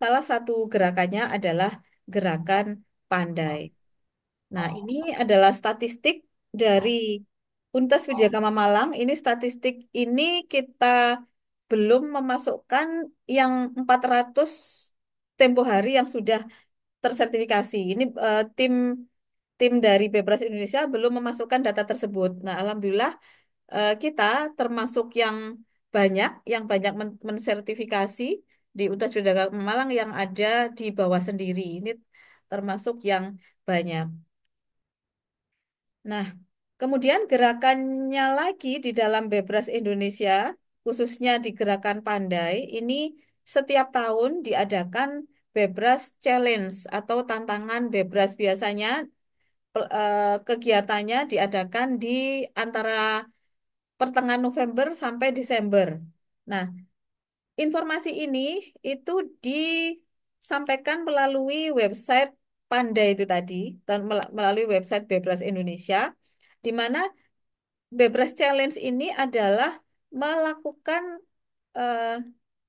salah satu gerakannya adalah Gerakan Pandai. Nah, ini adalah statistik dari Untas Widyagama Malang. Ini statistik ini kita belum memasukkan yang 400 tempo hari yang sudah tersertifikasi. Ini tim tim dari Bebras Indonesia belum memasukkan data tersebut. Nah, alhamdulillah kita termasuk yang banyak mensertifikasi di Universitas Pendidikan Malang yang ada di bawah sendiri. Ini termasuk yang banyak. Nah, kemudian gerakannya lagi di dalam Bebras Indonesia, khususnya di Gerakan Pandai, ini setiap tahun diadakan Bebras Challenge atau tantangan Bebras. Biasanya kegiatannya diadakan di antara pertengahan November sampai Desember. Nah, informasi ini itu disampaikan melalui website Pandai itu tadi, dan melalui website Bebras Indonesia, di mana Bebras Challenge ini adalah melakukan eh,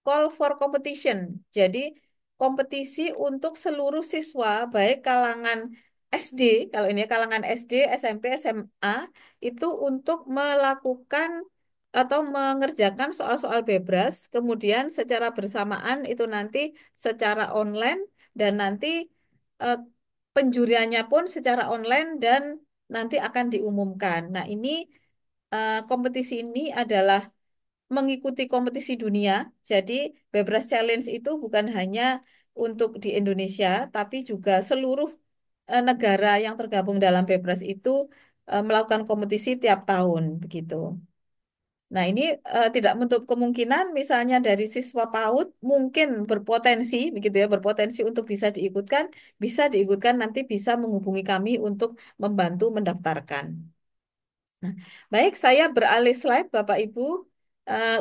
call for competition. Jadi kompetisi untuk seluruh siswa, baik kalangan SD, kalau ini kalangan SD, SMP, SMA, itu untuk melakukan atau mengerjakan soal-soal Bebras, kemudian secara bersamaan itu nanti secara online dan nanti eh, penjuriannya pun secara online dan nanti akan diumumkan. Nah, ini kompetisi ini adalah mengikuti kompetisi dunia. Jadi Bebras Challenge itu bukan hanya untuk di Indonesia, tapi juga seluruh negara yang tergabung dalam Bebras itu melakukan kompetisi tiap tahun begitu. Nah, ini tidak menutup kemungkinan misalnya dari siswa PAUD mungkin berpotensi begitu ya, berpotensi untuk bisa diikutkan nanti bisa menghubungi kami untuk membantu mendaftarkan. Nah, baik, saya beralih slide, Bapak Ibu,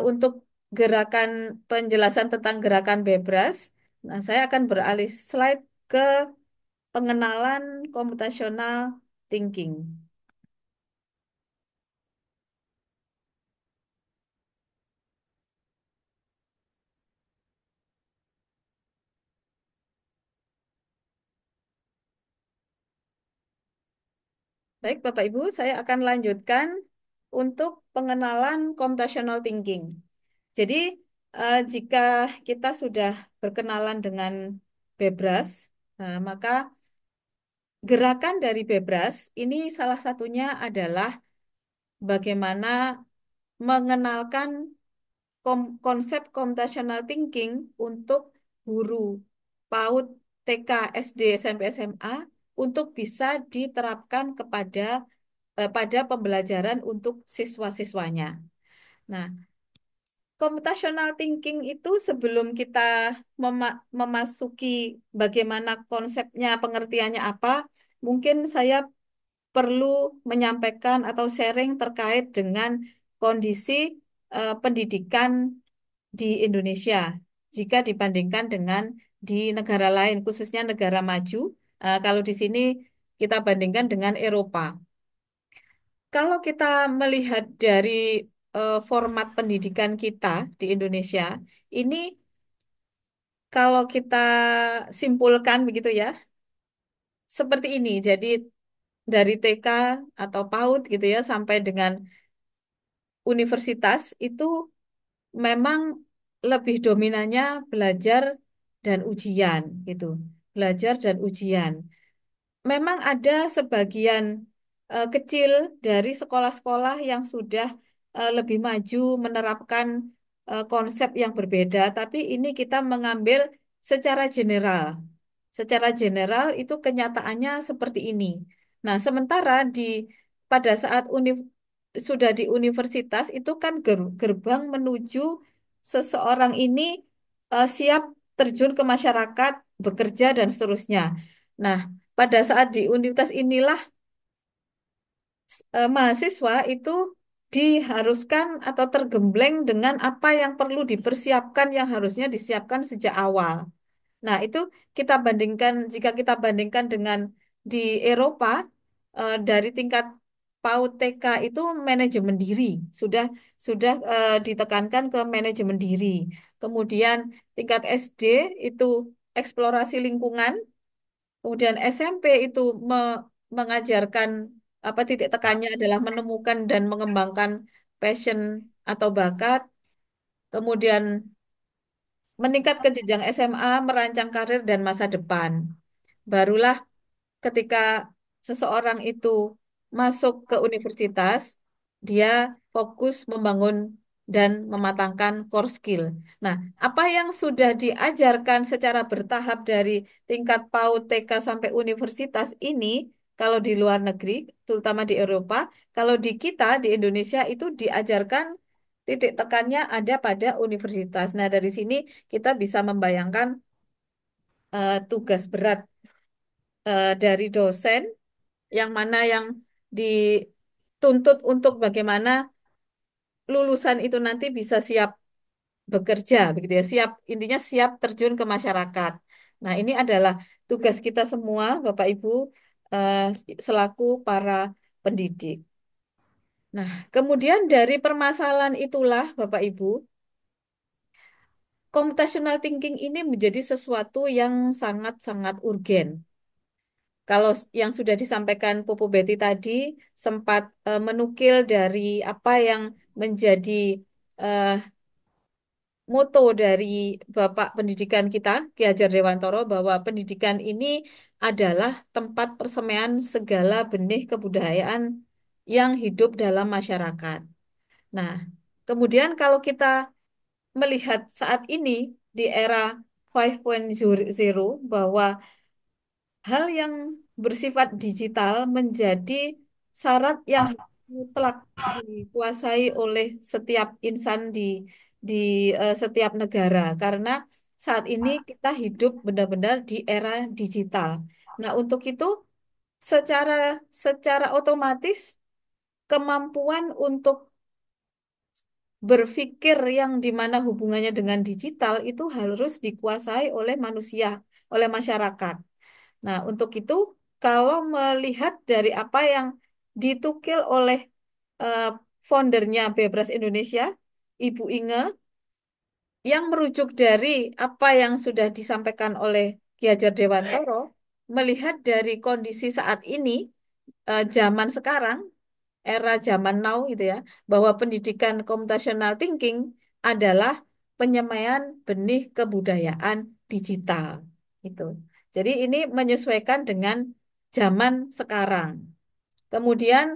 untuk gerakan penjelasan tentang gerakan Bebras. Nah, saya akan beralih slide ke pengenalan computational thinking. Baik, Bapak Ibu, saya akan lanjutkan untuk pengenalan computational thinking. Jadi, jika kita sudah berkenalan dengan Bebras, maka gerakan dari Bebras ini salah satunya adalah bagaimana mengenalkan konsep computational thinking untuk guru PAUD, TK, SD, SMP, SMA untuk bisa diterapkan pada pembelajaran untuk siswa-siswanya. Nah, computational thinking itu sebelum kita memasuki bagaimana konsepnya, pengertiannya apa, mungkin saya perlu menyampaikan atau sharing terkait dengan kondisi pendidikan di Indonesia jika dibandingkan dengan di negara lain, khususnya negara maju. Kalau di sini kita bandingkan dengan Eropa. Kalau kita melihat dari format pendidikan kita di Indonesia, ini kalau kita simpulkan begitu ya, seperti ini. Jadi dari TK atau PAUD gitu ya sampai dengan universitas itu memang lebih dominannya belajar dan ujian gitu. Belajar dan ujian. Memang ada sebagian kecil dari sekolah-sekolah yang sudah lebih maju menerapkan konsep yang berbeda, tapi ini kita mengambil secara general. Secara general itu kenyataannya seperti ini. Nah, sementara pada saat sudah di universitas itu kan gerbang menuju seseorang ini siap terjun ke masyarakat, bekerja dan seterusnya. Nah, pada saat di universitas inilah mahasiswa itu diharuskan atau tergembleng dengan apa yang perlu dipersiapkan yang harusnya disiapkan sejak awal. Nah, itu jika kita bandingkan dengan di Eropa, dari tingkat PAUD TK itu manajemen diri, sudah ditekankan ke manajemen diri. Kemudian tingkat SD itu eksplorasi lingkungan, kemudian SMP itu mengajarkan apa titik tekannya adalah menemukan dan mengembangkan passion atau bakat. Kemudian meningkat ke jenjang SMA, merancang karir dan masa depan. Barulah ketika seseorang itu masuk ke universitas, dia fokus membangun dan mematangkan core skill. Nah, apa yang sudah diajarkan secara bertahap dari tingkat PAUD, TK sampai universitas ini, kalau di luar negeri, terutama di Eropa, kalau di kita di Indonesia itu diajarkan titik tekannya ada pada universitas. Nah, dari sini kita bisa membayangkan tugas berat dari dosen yang mana yang dituntut untuk bagaimana lulusan itu nanti bisa siap bekerja, begitu ya, siap intinya siap terjun ke masyarakat. Nah, ini adalah tugas kita semua, Bapak Ibu, eh, selaku para pendidik. Nah, kemudian dari permasalahan itulah, Bapak Ibu, computational thinking ini menjadi sesuatu yang sangat-sangat urgen. Kalau yang sudah disampaikan Pupu Betty tadi sempat menukil dari apa yang menjadi eh, moto dari Bapak Pendidikan kita, Ki Hajar Dewantoro, bahwa pendidikan ini adalah tempat persemaian segala benih kebudayaan yang hidup dalam masyarakat. Nah, kemudian kalau kita melihat saat ini di era 5.0 bahwa hal yang bersifat digital menjadi syarat yang mutlak dikuasai oleh setiap insan di setiap negara karena saat ini kita hidup benar-benar di era digital. Nah, untuk itu secara secara otomatis kemampuan untuk berpikir yang dimana hubungannya dengan digital itu harus dikuasai oleh manusia, oleh masyarakat. Nah, untuk itu, kalau melihat dari apa yang ditukil oleh eh, foundernya Bebras Indonesia, Ibu Inge, yang merujuk dari apa yang sudah disampaikan oleh Ki Hajar Dewantoro, melihat dari kondisi saat ini, zaman sekarang, era zaman now gitu ya, bahwa pendidikan computational thinking adalah penyemaian benih kebudayaan digital. Gitu. Jadi ini menyesuaikan dengan zaman sekarang. Kemudian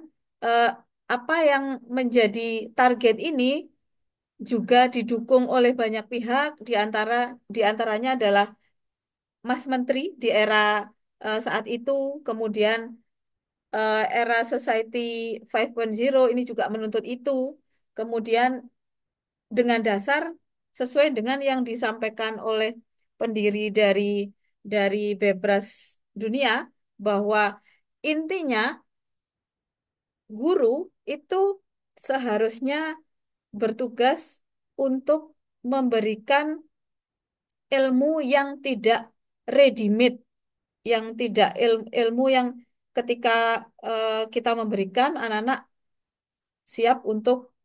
eh, apa yang menjadi target ini juga didukung oleh banyak pihak, di antaranya adalah Mas Menteri di era saat itu, kemudian era Society 5.0 ini juga menuntut itu. Kemudian dengan dasar sesuai dengan yang disampaikan oleh pendiri dari Bebras Dunia bahwa intinya guru itu seharusnya bertugas untuk memberikan ilmu yang tidak ready-made, yang tidak ilmu yang ketika kita memberikan anak-anak siap untuk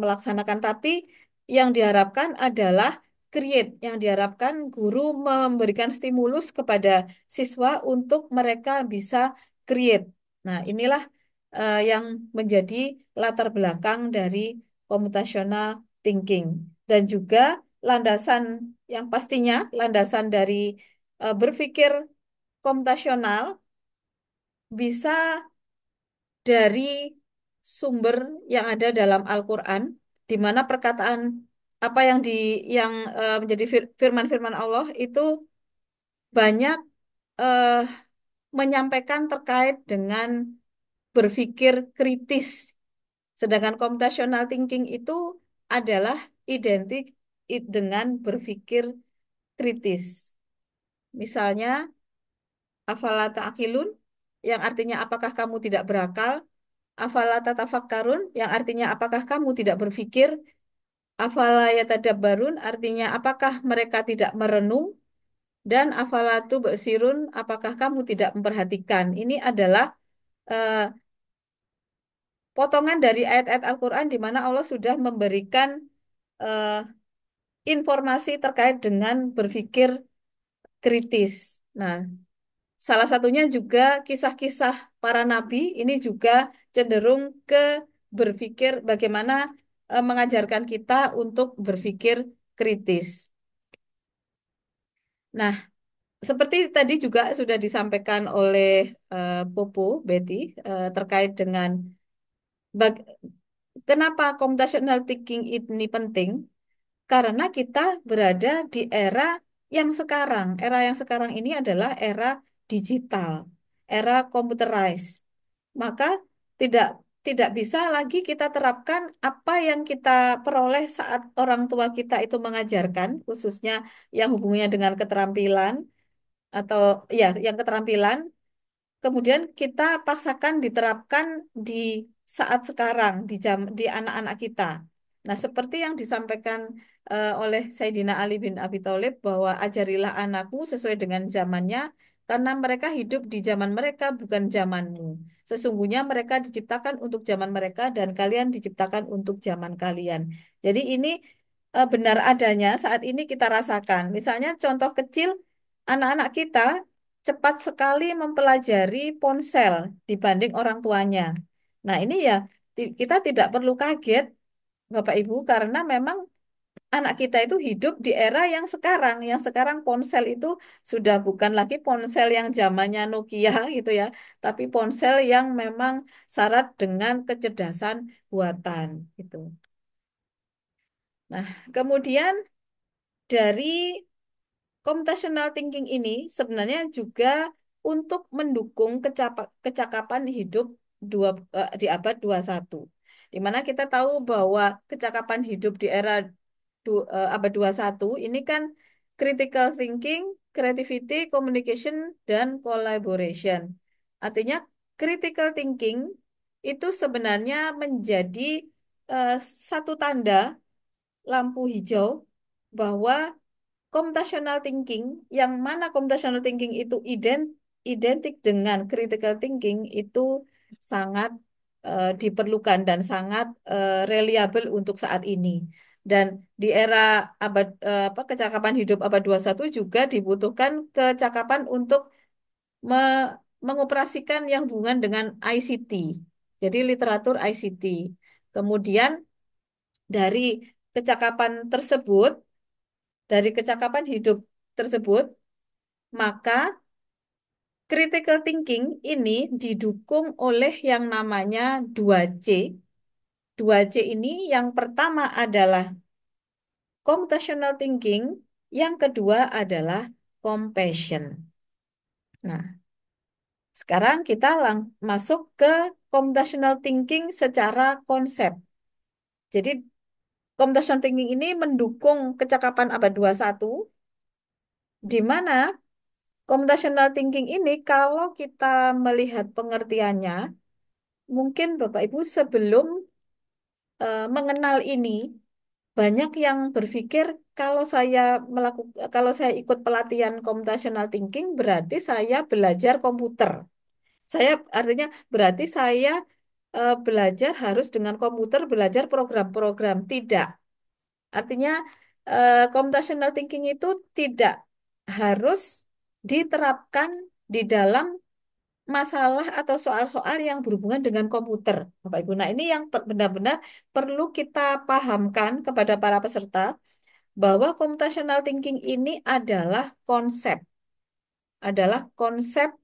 melaksanakan. Tapi yang diharapkan adalah create, yang diharapkan guru memberikan stimulus kepada siswa untuk mereka bisa create. Nah, inilah yang menjadi latar belakang dari computational thinking dan juga landasan yang pastinya landasan dari berpikir komputasional bisa dari sumber yang ada dalam Al-Quran, di mana perkataan apa yang menjadi firman-firman Allah itu banyak eh, menyampaikan terkait dengan berpikir kritis. Sedangkan computational thinking itu adalah identik dengan berpikir kritis. Misalnya, afala ta'qilun, yang artinya apakah kamu tidak berakal? Afala tatafakkarun, yang artinya apakah kamu tidak berpikir? Afala yatadabbarun, artinya apakah mereka tidak merenung? Dan afala tubsirun, apakah kamu tidak memperhatikan? Ini adalah eh, potongan dari ayat-ayat Al-Quran di mana Allah sudah memberikan eh, informasi terkait dengan berpikir kritis. Nah, salah satunya juga kisah-kisah para nabi ini juga cenderung ke berpikir bagaimana mengajarkan kita untuk berpikir kritis. Nah, seperti tadi juga sudah disampaikan oleh Popo Betty terkait dengan bag- kenapa computational thinking ini penting? Karena kita berada di era yang sekarang. Era yang sekarang ini adalah era digital, era computerized. Maka tidak tidak bisa lagi kita terapkan apa yang kita peroleh saat orang tua kita itu mengajarkan, khususnya yang hubungannya dengan keterampilan atau ya, yang keterampilan. Kemudian kita paksakan diterapkan di saat sekarang, di anak-anak kita. Nah, seperti yang disampaikan oleh Sayyidina Ali bin Abi Thalib bahwa ajarilah anakmu sesuai dengan zamannya, karena mereka hidup di zaman mereka, bukan zamanmu. Sesungguhnya mereka diciptakan untuk zaman mereka dan kalian diciptakan untuk zaman kalian. Jadi ini benar adanya saat ini kita rasakan. Misalnya contoh kecil, anak-anak kita cepat sekali mempelajari ponsel dibanding orang tuanya. Nah, ini ya kita tidak perlu kaget, Bapak Ibu, karena memang anak kita itu hidup di era yang sekarang. Yang sekarang ponsel itu sudah bukan lagi ponsel yang zamannya Nokia gitu ya, tapi ponsel yang memang syarat dengan kecerdasan buatan gitu. Nah, kemudian dari computational thinking ini sebenarnya juga untuk mendukung kecakapan hidup di abad 21. Di mana kita tahu bahwa kecakapan hidup di era abad 21 ini kan critical thinking, creativity, communication, dan collaboration. Artinya critical thinking itu sebenarnya menjadi eh, satu tanda lampu hijau bahwa computational thinking, yang mana computational thinking itu identik dengan critical thinking itu sangat diperlukan dan sangat reliable untuk saat ini. Dan di era kecakapan hidup abad 21 juga dibutuhkan kecakapan untuk mengoperasikan yang hubungan dengan ICT. Jadi literatur ICT. Kemudian dari kecakapan tersebut, dari kecakapan hidup tersebut, maka critical thinking ini didukung oleh yang namanya 2C. 2C ini yang pertama adalah computational thinking, yang kedua adalah compassion. Nah, sekarang kita masuk ke computational thinking secara konsep. Jadi computational thinking ini mendukung kecakapan abad 21, di mana computational thinking ini kalau kita melihat pengertiannya, mungkin Bapak Ibu sebelum mengenal ini, banyak yang berpikir kalau saya ikut pelatihan computational thinking berarti saya belajar komputer. Saya artinya berarti saya belajar harus dengan komputer, belajar program-program. Tidak. Artinya computational thinking itu tidak harus diterapkan di dalam masalah atau soal-soal yang berhubungan dengan komputer, Bapak Ibu. Nah, ini yang benar-benar perlu kita pahamkan kepada para peserta bahwa computational thinking ini adalah konsep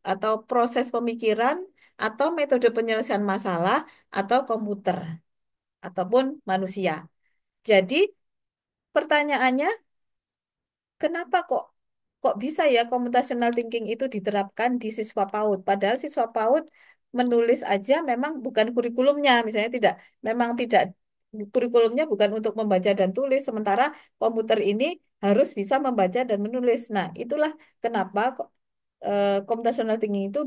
atau proses pemikiran atau metode penyelesaian masalah atau komputer ataupun manusia. Jadi, pertanyaannya, kenapa kok bisa ya computational thinking itu diterapkan di siswa PAUD? Padahal siswa PAUD menulis aja memang bukan kurikulumnya, misalnya memang tidak kurikulumnya bukan untuk membaca dan tulis, sementara komputer ini harus bisa membaca dan menulis. Nah, itulah kenapa kok computational thinking itu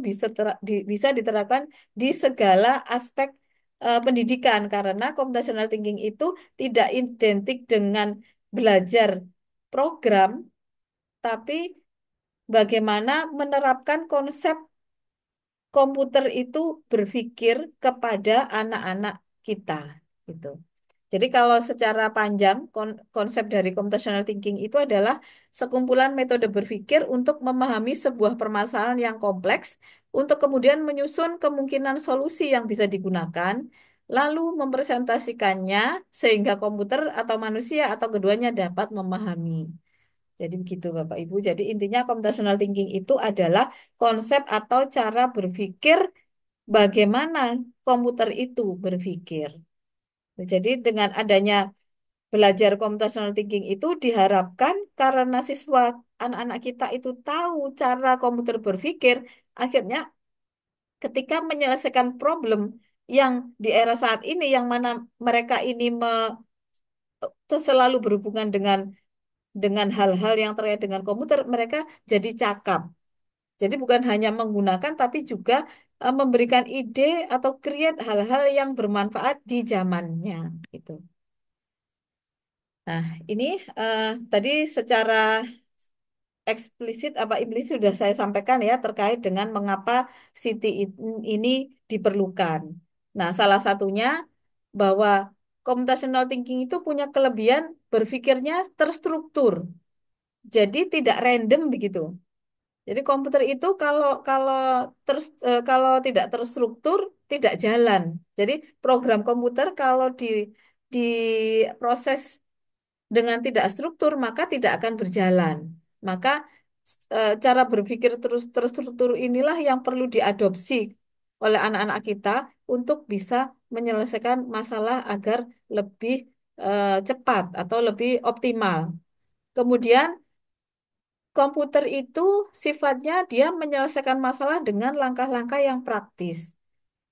bisa diterapkan di segala aspek pendidikan, karena computational thinking itu tidak identik dengan belajar program, tapi bagaimana menerapkan konsep komputer itu berpikir kepada anak-anak kita gitu. Jadi kalau secara panjang konsep dari computational thinking itu adalah sekumpulan metode berpikir untuk memahami sebuah permasalahan yang kompleks untuk kemudian menyusun kemungkinan solusi yang bisa digunakan, lalu mempresentasikannya sehingga komputer atau manusia atau keduanya dapat memahami. Jadi begitu Bapak Ibu. Jadi intinya computational thinking itu adalah konsep atau cara berpikir bagaimana komputer itu berpikir. Jadi dengan adanya belajar computational thinking itu diharapkan karena siswa anak-anak kita itu tahu cara komputer berpikir, akhirnya ketika menyelesaikan problem yang di era saat ini yang mana mereka ini selalu berhubungan dengan hal-hal yang terkait dengan komputer, mereka jadi cakap. Jadi bukan hanya menggunakan tapi juga memberikan ide atau create hal-hal yang bermanfaat di zamannya gitu. Nah, ini tadi secara eksplisit apa implisit sudah saya sampaikan ya terkait dengan mengapa City ini diperlukan. Nah, salah satunya bahwa computational thinking itu punya kelebihan berpikirnya terstruktur. Jadi tidak random begitu. Jadi komputer itu kalau kalau kalau tidak terstruktur tidak jalan. Jadi program komputer kalau diproses dengan tidak struktur maka tidak akan berjalan. Maka cara berpikir terus terstruktur inilah yang perlu diadopsi oleh anak-anak kita untuk bisa menyelesaikan masalah agar lebih cepat atau lebih optimal. Kemudian komputer itu sifatnya dia menyelesaikan masalah dengan langkah-langkah yang praktis.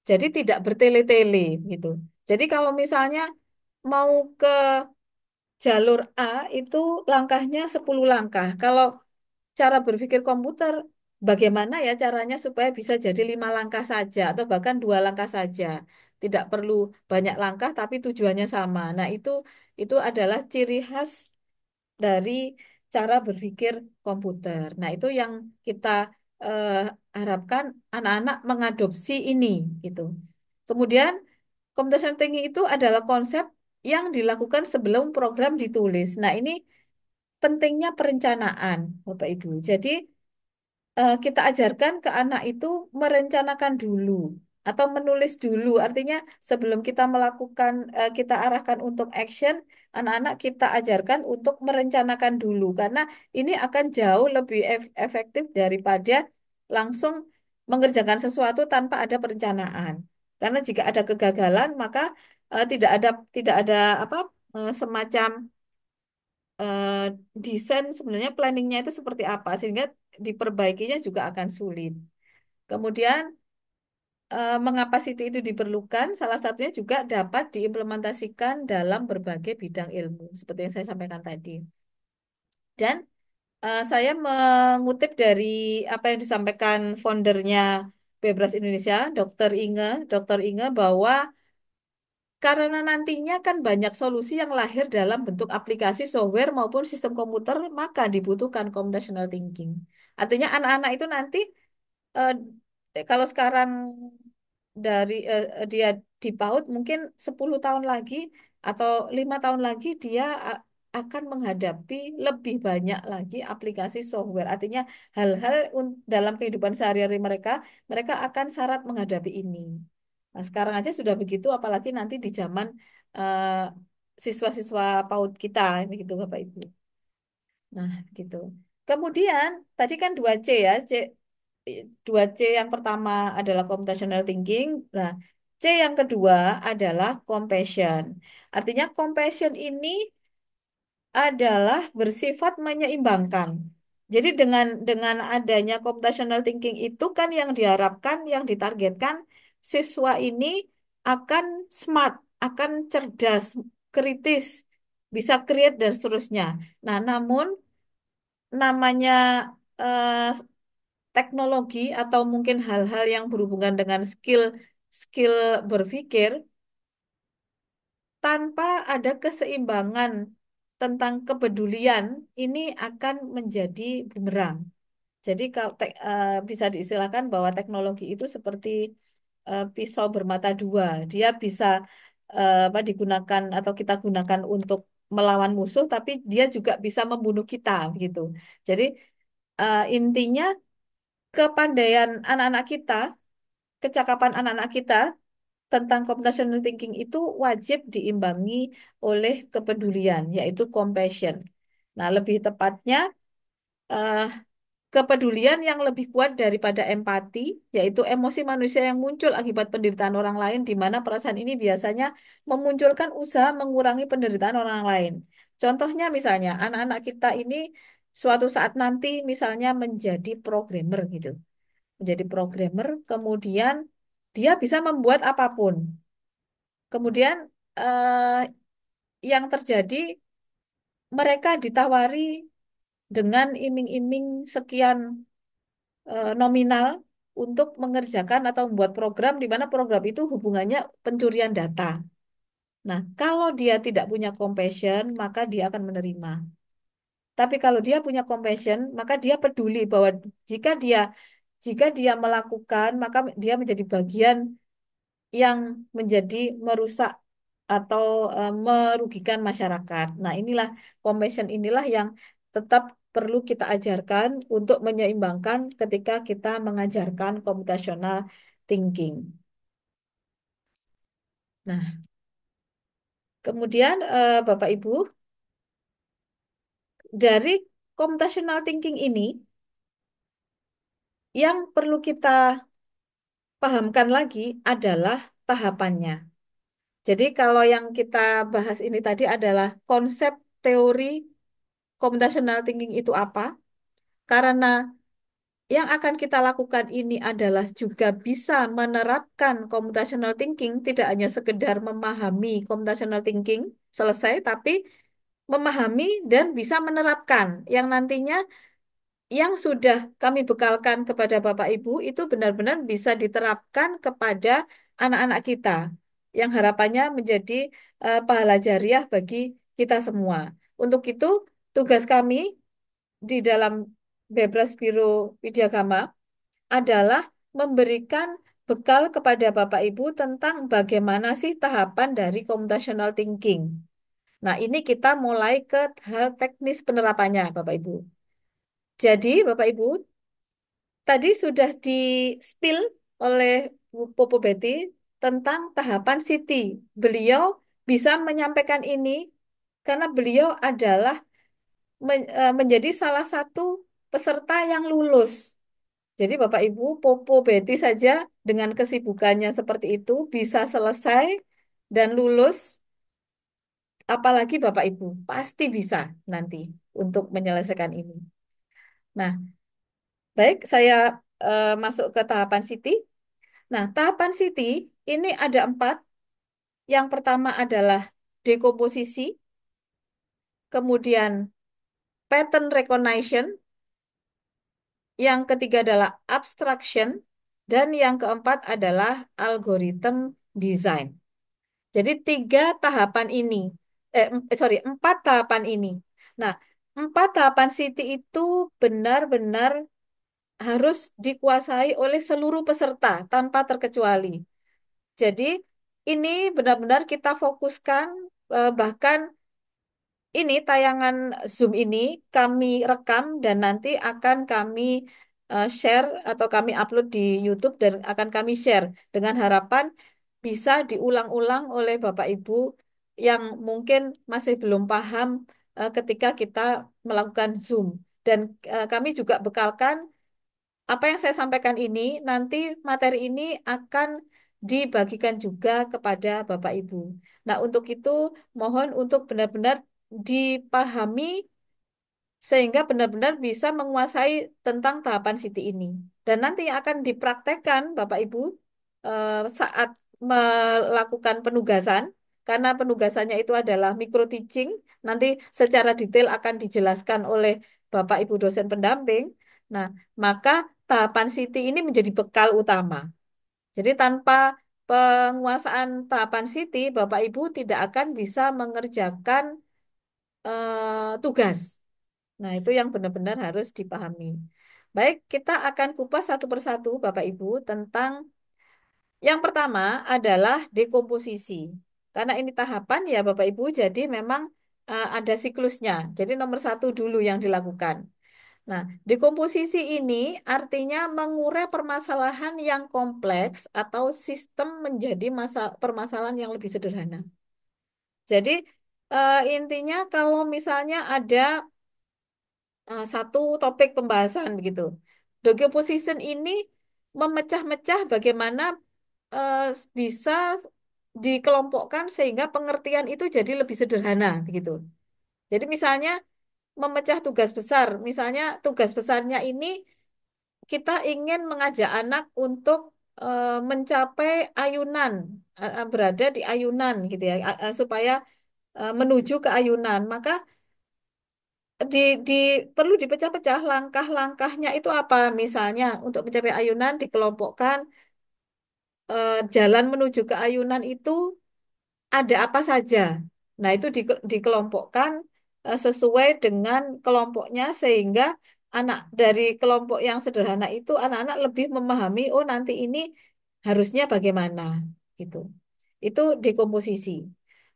Jadi tidak bertele-tele gitu. Jadi kalau misalnya mau ke jalur A itu langkahnya 10 langkah. Kalau cara berpikir komputer, bagaimana ya caranya supaya bisa jadi 5 langkah saja atau bahkan 2 langkah saja. Tidak perlu banyak langkah tapi tujuannya sama. Nah, itu adalah ciri khas dari cara berpikir komputer. Nah, itu yang kita eh, harapkan anak-anak mengadopsi ini gitu. Kemudian computational thinking itu adalah konsep yang dilakukan sebelum program ditulis. Nah, ini pentingnya perencanaan, Bapak Ibu. Jadi kita ajarkan ke anak itu merencanakan dulu atau menulis dulu. Artinya sebelum kita melakukan, kita arahkan untuk action, anak-anak kita ajarkan untuk merencanakan dulu karena ini akan jauh lebih efektif daripada langsung mengerjakan sesuatu tanpa ada perencanaan. Karena jika ada kegagalan, maka tidak ada apa semacam eh, desain sebenarnya planningnya itu seperti apa sehingga diperbaikinya juga akan sulit. Kemudian mengapa Siti itu diperlukan? Salah satunya juga dapat diimplementasikan dalam berbagai bidang ilmu seperti yang saya sampaikan tadi. Dan saya mengutip dari apa yang disampaikan foundernya Bebras Indonesia, Dr. Inge bahwa karena nantinya kan banyak solusi yang lahir dalam bentuk aplikasi software maupun sistem komputer, maka dibutuhkan computational thinking. Artinya anak-anak itu nanti eh, kalau sekarang dia di PAUD mungkin 10 tahun lagi atau 5 tahun lagi dia akan menghadapi lebih banyak lagi aplikasi software. Artinya hal-hal dalam kehidupan sehari-hari mereka, mereka akan syarat menghadapi ini. Nah, sekarang aja sudah begitu, apalagi nanti di zaman eh, siswa-siswa PAUD kita, begitu Bapak Ibu. Nah, gitu. Kemudian tadi kan 2C ya, 2C yang pertama adalah computational thinking. Nah, C yang kedua adalah compassion. Artinya compassion ini adalah bersifat menyeimbangkan. Jadi dengan adanya computational thinking itu kan yang diharapkan, yang ditargetkan siswa ini akan smart, akan cerdas, kritis, bisa create dan seterusnya. Nah, namun namanya eh, teknologi atau mungkin hal-hal yang berhubungan dengan skill skill berpikir tanpa ada keseimbangan tentang kepedulian ini akan menjadi bumerang. Jadi kalau bisa diistilahkan bahwa teknologi itu seperti pisau bermata dua. Dia bisa apa digunakan atau kita gunakan untuk melawan musuh, tapi dia juga bisa membunuh kita, begitu. Jadi intinya kepandaian anak-anak kita, kecakapan anak-anak kita tentang computational thinking itu wajib diimbangi oleh kepedulian, yaitu compassion. Nah, lebih tepatnya eh, kepedulian yang lebih kuat daripada empati, yaitu emosi manusia yang muncul akibat penderitaan orang lain, di mana perasaan ini biasanya memunculkan usaha mengurangi penderitaan orang lain. Contohnya misalnya, anak-anak kita ini suatu saat nanti misalnya menjadi programmer gitu. Menjadi programmer, kemudian dia bisa membuat apapun. Kemudian eh, yang terjadi, mereka ditawari dengan iming-iming sekian nominal untuk mengerjakan atau membuat program di mana program itu hubungannya pencurian data. Nah, kalau dia tidak punya compassion, maka dia akan menerima. Tapi kalau dia punya compassion, maka dia peduli bahwa jika dia jika dia melakukan, maka dia menjadi bagian yang menjadi merusak atau merugikan masyarakat. Nah, inilah compassion inilah yang tetap perlu kita ajarkan untuk menyeimbangkan ketika kita mengajarkan computational thinking. Nah, kemudian Bapak Ibu, dari computational thinking ini yang perlu kita pahamkan lagi adalah tahapannya. Jadi kalau yang kita bahas ini tadi adalah konsep teori computational thinking itu apa? Karena yang akan kita lakukan ini adalah juga bisa menerapkan computational thinking, tidak hanya sekedar memahami computational thinking selesai, tapi memahami dan bisa menerapkan yang nantinya yang sudah kami bekalkan kepada Bapak Ibu itu benar-benar bisa diterapkan kepada anak-anak kita yang harapannya menjadi pahala jariah bagi kita semua. Untuk itu, tugas kami di dalam Bebras Biro Widyagama adalah memberikan bekal kepada Bapak Ibu tentang bagaimana sih tahapan dari computational thinking. Nah, ini kita mulai ke hal teknis penerapannya, Bapak Ibu. Jadi, Bapak Ibu, tadi sudah di-spill oleh Bu Popo Betty tentang tahapan Siti. Beliau bisa menyampaikan ini karena beliau adalah menjadi salah satu peserta yang lulus. Jadi Bapak Ibu, Popo Betty saja dengan kesibukannya seperti itu bisa selesai dan lulus, apalagi Bapak Ibu pasti bisa nanti untuk menyelesaikan ini. Nah, baik saya masuk ke tahapan Siti. Nah, tahapan Siti ini ada 4. Yang pertama adalah dekomposisi, kemudian pattern recognition, yang ketiga adalah abstraction, dan yang keempat adalah algorithm design. Jadi 3 tahapan ini, sorry, 4 tahapan ini. Nah, 4 tahapan Siti itu benar-benar harus dikuasai oleh seluruh peserta tanpa terkecuali. Jadi ini benar-benar kita fokuskan, bahkan ini tayangan Zoom ini kami rekam dan nanti akan kami share atau kami upload di YouTube dan akan kami share dengan harapan bisa diulang-ulang oleh Bapak Ibu yang mungkin masih belum paham ketika kita melakukan Zoom. Dan kami juga bekalkan apa yang saya sampaikan ini, nanti materi ini akan dibagikan juga kepada Bapak Ibu. Nah, untuk itu mohon untuk benar-benar dipahami sehingga benar-benar bisa menguasai tentang tahapan Siti ini. Dan nanti yang akan dipraktekkan Bapak Ibu saat melakukan penugasan, karena penugasannya itu adalah micro teaching, nanti secara detail akan dijelaskan oleh Bapak Ibu dosen pendamping. Nah, maka tahapan Siti ini menjadi bekal utama. Jadi tanpa penguasaan tahapan Siti, Bapak Ibu tidak akan bisa mengerjakan tugas. Nah, itu yang benar-benar harus dipahami. Baik, kita akan kupas satu persatu, Bapak Ibu, tentang yang pertama adalah dekomposisi. Karena ini tahapan ya, Bapak Ibu, jadi memang ada siklusnya. Jadi nomor 1 dulu yang dilakukan. Nah, dekomposisi ini artinya mengurai permasalahan yang kompleks atau sistem menjadi permasalahan yang lebih sederhana. Jadi intinya kalau misalnya ada satu topik pembahasan begitu. Decomposition ini memecah-mecah bagaimana eh, bisa dikelompokkan sehingga pengertian itu jadi lebih sederhana begitu. Jadi misalnya memecah tugas besar, misalnya tugas besarnya ini kita ingin mengajak anak untuk mencapai ayunan, berada di ayunan gitu ya, supaya menuju ke ayunan. Maka di, di perlu dipecah-pecah langkah-langkahnya itu apa? Misalnya untuk mencapai ayunan dikelompokkan, jalan menuju ke ayunan itu ada apa saja. Nah, itu dikelompokkan sesuai dengan kelompoknya sehingga anak dari kelompok yang sederhana itu anak-anak lebih memahami oh nanti ini harusnya bagaimana gitu. Itu dekomposisi.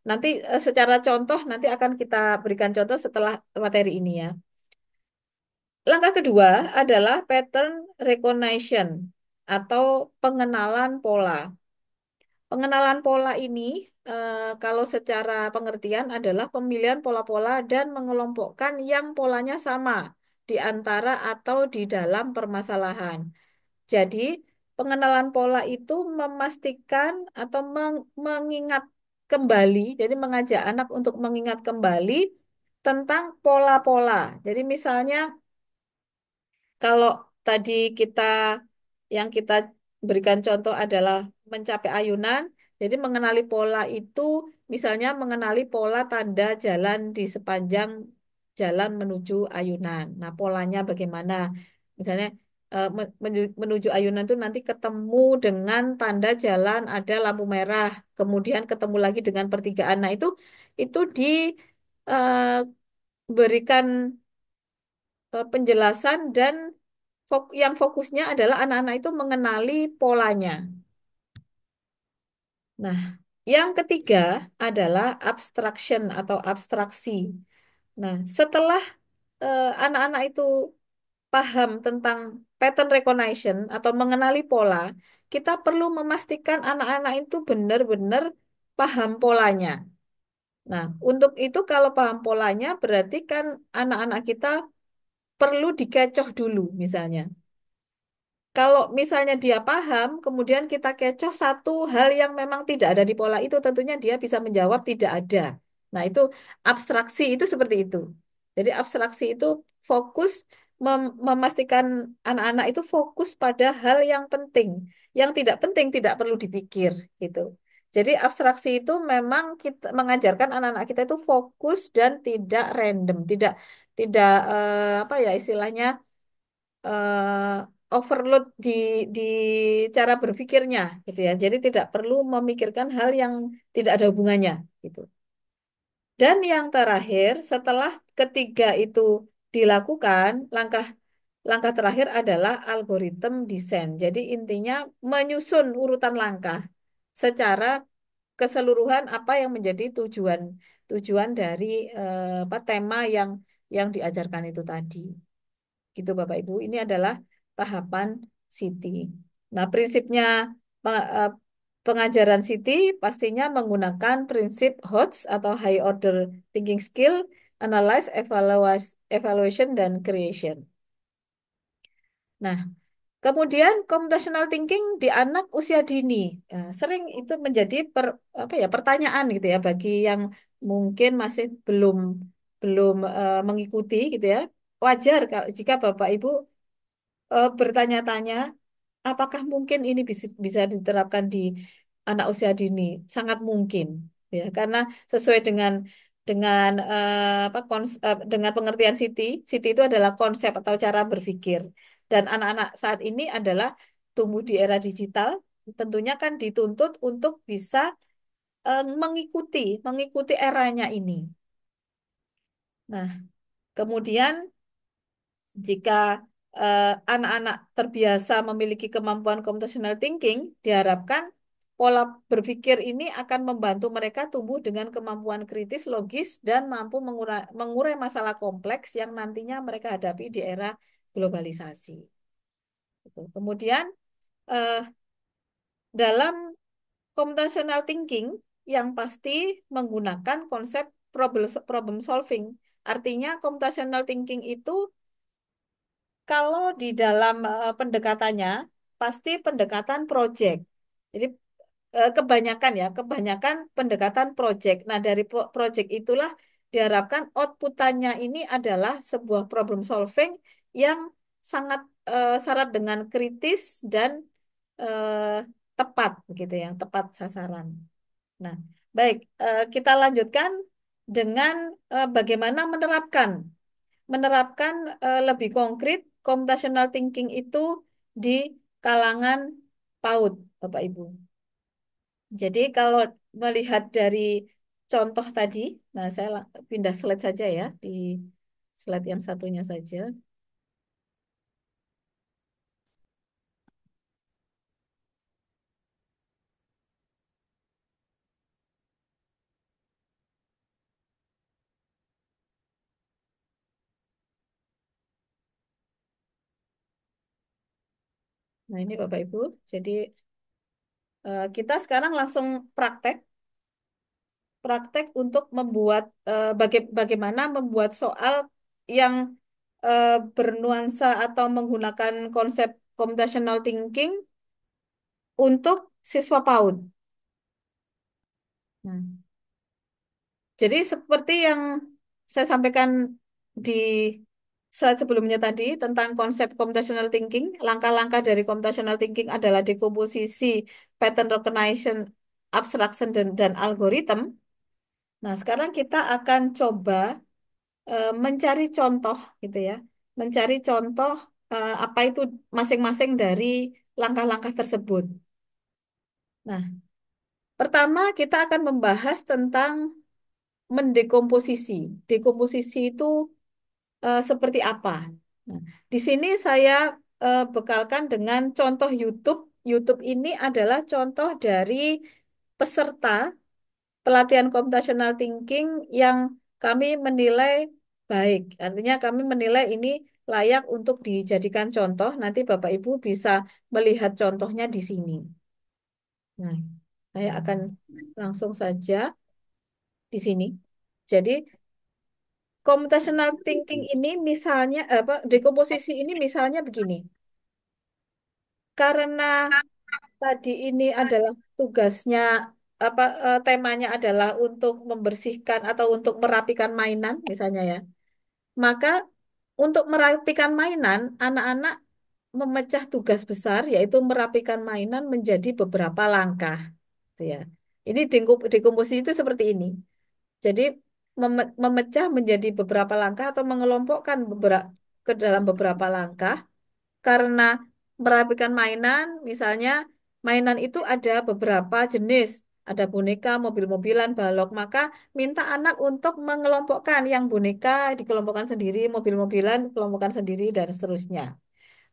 Nanti secara contoh nanti akan kita berikan contoh setelah materi ini ya. Langkah kedua adalah pattern recognition atau pengenalan pola. Pengenalan pola ini, kalau secara pengertian adalah pemilihan pola-pola dan mengelompokkan yang polanya sama di antara atau di dalam permasalahan. Jadi, pengenalan pola itu memastikan atau mengingat kembali, jadi mengajak anak untuk mengingat kembali tentang pola-pola. Jadi, misalnya kalau tadi kita yang kita berikan contoh adalah mencapai ayunan, jadi mengenali pola itu misalnya mengenali pola tanda jalan di sepanjang jalan menuju ayunan. Nah, polanya bagaimana? Misalnya menuju ayunan itu nanti ketemu dengan tanda jalan ada lampu merah, kemudian ketemu lagi dengan pertigaan. Nah, itu diberikan penjelasan dan yang fokusnya adalah anak-anak itu mengenali polanya. Nah, yang ketiga adalah abstraction atau abstraksi. Nah, setelah anak-anak itu paham tentang pattern recognition atau mengenali pola, kita perlu memastikan anak-anak itu benar-benar paham polanya. Nah, untuk itu kalau paham polanya berarti kan anak-anak kita perlu dikecoh dulu misalnya. Kalau misalnya dia paham, kemudian kita kecoh satu hal yang memang tidak ada di pola itu, tentunya dia bisa menjawab tidak ada. Nah, itu abstraksi itu seperti itu. Jadi abstraksi itu fokus memastikan anak-anak itu fokus pada hal yang penting. Yang tidak penting tidak perlu dipikir gitu. Jadi abstraksi itu memang kita mengajarkan anak-anak kita itu fokus dan tidak random, tidak tidak apa ya istilahnya overload di cara berpikirnya gitu ya. Jadi tidak perlu memikirkan hal yang tidak ada hubungannya gitu. Dan yang terakhir, setelah ketiga itu dilakukan, langkah terakhir adalah algoritma desain. Jadi intinya menyusun urutan langkah secara keseluruhan apa yang menjadi tujuan tujuan dari apa tema yang diajarkan itu tadi. Gitu Bapak Ibu. Ini adalah tahapan Siti. Nah, prinsipnya eh, pengajaran Siti pastinya menggunakan prinsip HOTS atau High Order Thinking Skill, Analyze, Evaluation, dan Creation. Nah, kemudian computational thinking di anak usia dini. Sering itu menjadi apa ya, pertanyaan gitu ya bagi yang mungkin masih belum belum mengikuti gitu ya. Wajar kalau jika Bapak Ibu bertanya-tanya apakah mungkin ini bisa diterapkan di anak usia dini? Sangat mungkin, ya, karena sesuai dengan apa dengan pengertian Siti, Siti itu adalah konsep atau cara berpikir. Dan anak-anak saat ini adalah tumbuh di era digital, tentunya kan dituntut untuk bisa mengikuti eranya ini. Nah, kemudian jika anak-anak terbiasa memiliki kemampuan computational thinking, diharapkan pola berpikir ini akan membantu mereka tumbuh dengan kemampuan kritis, logis, dan mampu mengurai masalah kompleks yang nantinya mereka hadapi di era globalisasi. Gitu. Kemudian eh, dalam computational thinking yang pasti menggunakan konsep problem solving Artinya computational thinking itu kalau di dalam pendekatannya pasti pendekatan project. Jadi kebanyakan pendekatan project. Nah, dari project itulah diharapkan outputannya ini adalah sebuah problem solving yang sangat syarat dengan kritis dan eh, tepat, begitu ya, tepat sasaran. Nah, baik, kita lanjutkan dengan bagaimana menerapkan lebih konkret computational thinking itu di kalangan PAUD, Bapak Ibu. Jadi kalau melihat dari contoh tadi, nah saya pindah slide saja ya, di slide yang satunya saja. Nah ini Bapak Ibu, jadi kita sekarang langsung praktek untuk membuat bagaimana membuat soal yang bernuansa atau menggunakan konsep computational thinking untuk siswa PAUD. Nah, jadi seperti yang saya sampaikan di slide sebelumnya tadi tentang konsep computational thinking, langkah-langkah dari computational thinking adalah dekomposisi, pattern recognition, abstraction, dan algoritma. Nah, sekarang kita akan coba mencari contoh gitu ya. Mencari contoh apa itu masing-masing dari langkah-langkah tersebut. Nah, pertama kita akan membahas tentang mendekomposisi. Dekomposisi itu seperti apa? Nah, di sini saya bekalkan dengan contoh YouTube. YouTube ini adalah contoh dari peserta pelatihan computational thinking yang kami menilai baik. Artinya kami menilai ini layak untuk dijadikan contoh. Nanti Bapak Ibu bisa melihat contohnya di sini. Nah, saya akan langsung saja di sini. Jadi computational thinking ini misalnya apa dekomposisi ini misalnya begini. Karena tadi ini adalah tugasnya apa temanya adalah untuk membersihkan atau untuk merapikan mainan misalnya ya. Maka untuk merapikan mainan, anak-anak memecah tugas besar yaitu merapikan mainan menjadi beberapa langkah. Gitu ya. Ini dekomposisi itu seperti ini. Jadi memecah menjadi beberapa langkah atau mengelompokkan beberapa ke dalam beberapa langkah karena merapikan mainan, misalnya mainan itu ada beberapa jenis, ada boneka, mobil-mobilan, balok, maka minta anak untuk mengelompokkan yang boneka dikelompokkan sendiri, mobil-mobilan dikelompokkan sendiri dan seterusnya.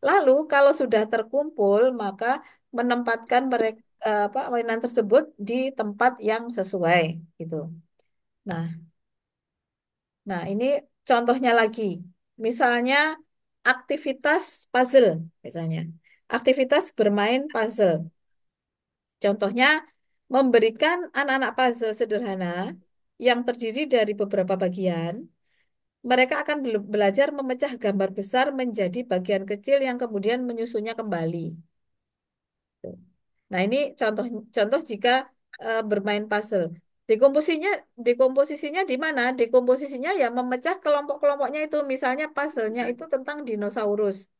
Lalu kalau sudah terkumpul, maka menempatkan mereka apa mainan tersebut di tempat yang sesuai gitu. Nah, ini contohnya lagi. Misalnya aktivitas puzzle, misalnya. Aktivitas bermain puzzle. Contohnya memberikan anak-anak puzzle sederhana yang terdiri dari beberapa bagian. Mereka akan belajar memecah gambar besar menjadi bagian kecil yang kemudian menyusunnya kembali. Nah, ini contoh contoh jika bermain puzzle. Dekomposisinya dekomposisinya di mana? Dekomposisinya ya memecah kelompok-kelompoknya itu. Misalnya puzzle-nya itu tentang dinosaurus.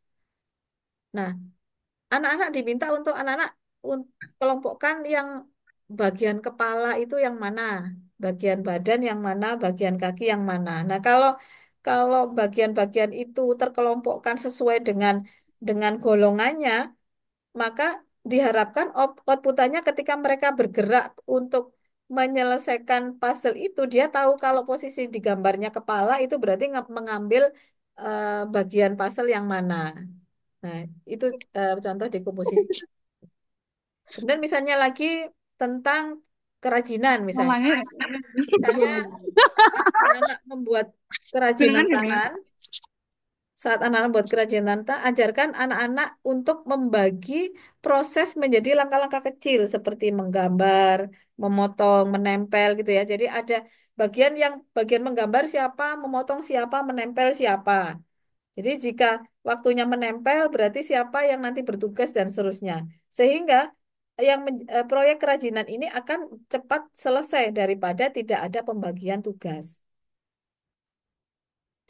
Nah, anak-anak diminta untuk anak-anak kelompokkan yang bagian kepala itu yang mana, bagian badan yang mana, bagian kaki yang mana. Nah, kalau kalau bagian-bagian itu terkelompokkan sesuai dengan golongannya, maka diharapkan outputannya ketika mereka bergerak untuk menyelesaikan puzzle itu, dia tahu kalau posisi di gambarnya kepala itu berarti mengambil bagian puzzle yang mana. Nah, itu contoh dekomposisi. Kemudian misalnya lagi tentang kerajinan misalnya. Misalnya saat anak membuat kerajinan tangan, saat anak-anak buat kerajinan, ajarkan anak-anak untuk membagi proses menjadi langkah-langkah kecil seperti menggambar, memotong, menempel gitu ya. Jadi ada bagian menggambar siapa, memotong siapa, menempel siapa. Jadi jika waktunya menempel berarti siapa yang nanti bertugas dan seterusnya. Sehingga proyek kerajinan ini akan cepat selesai daripada tidak ada pembagian tugas.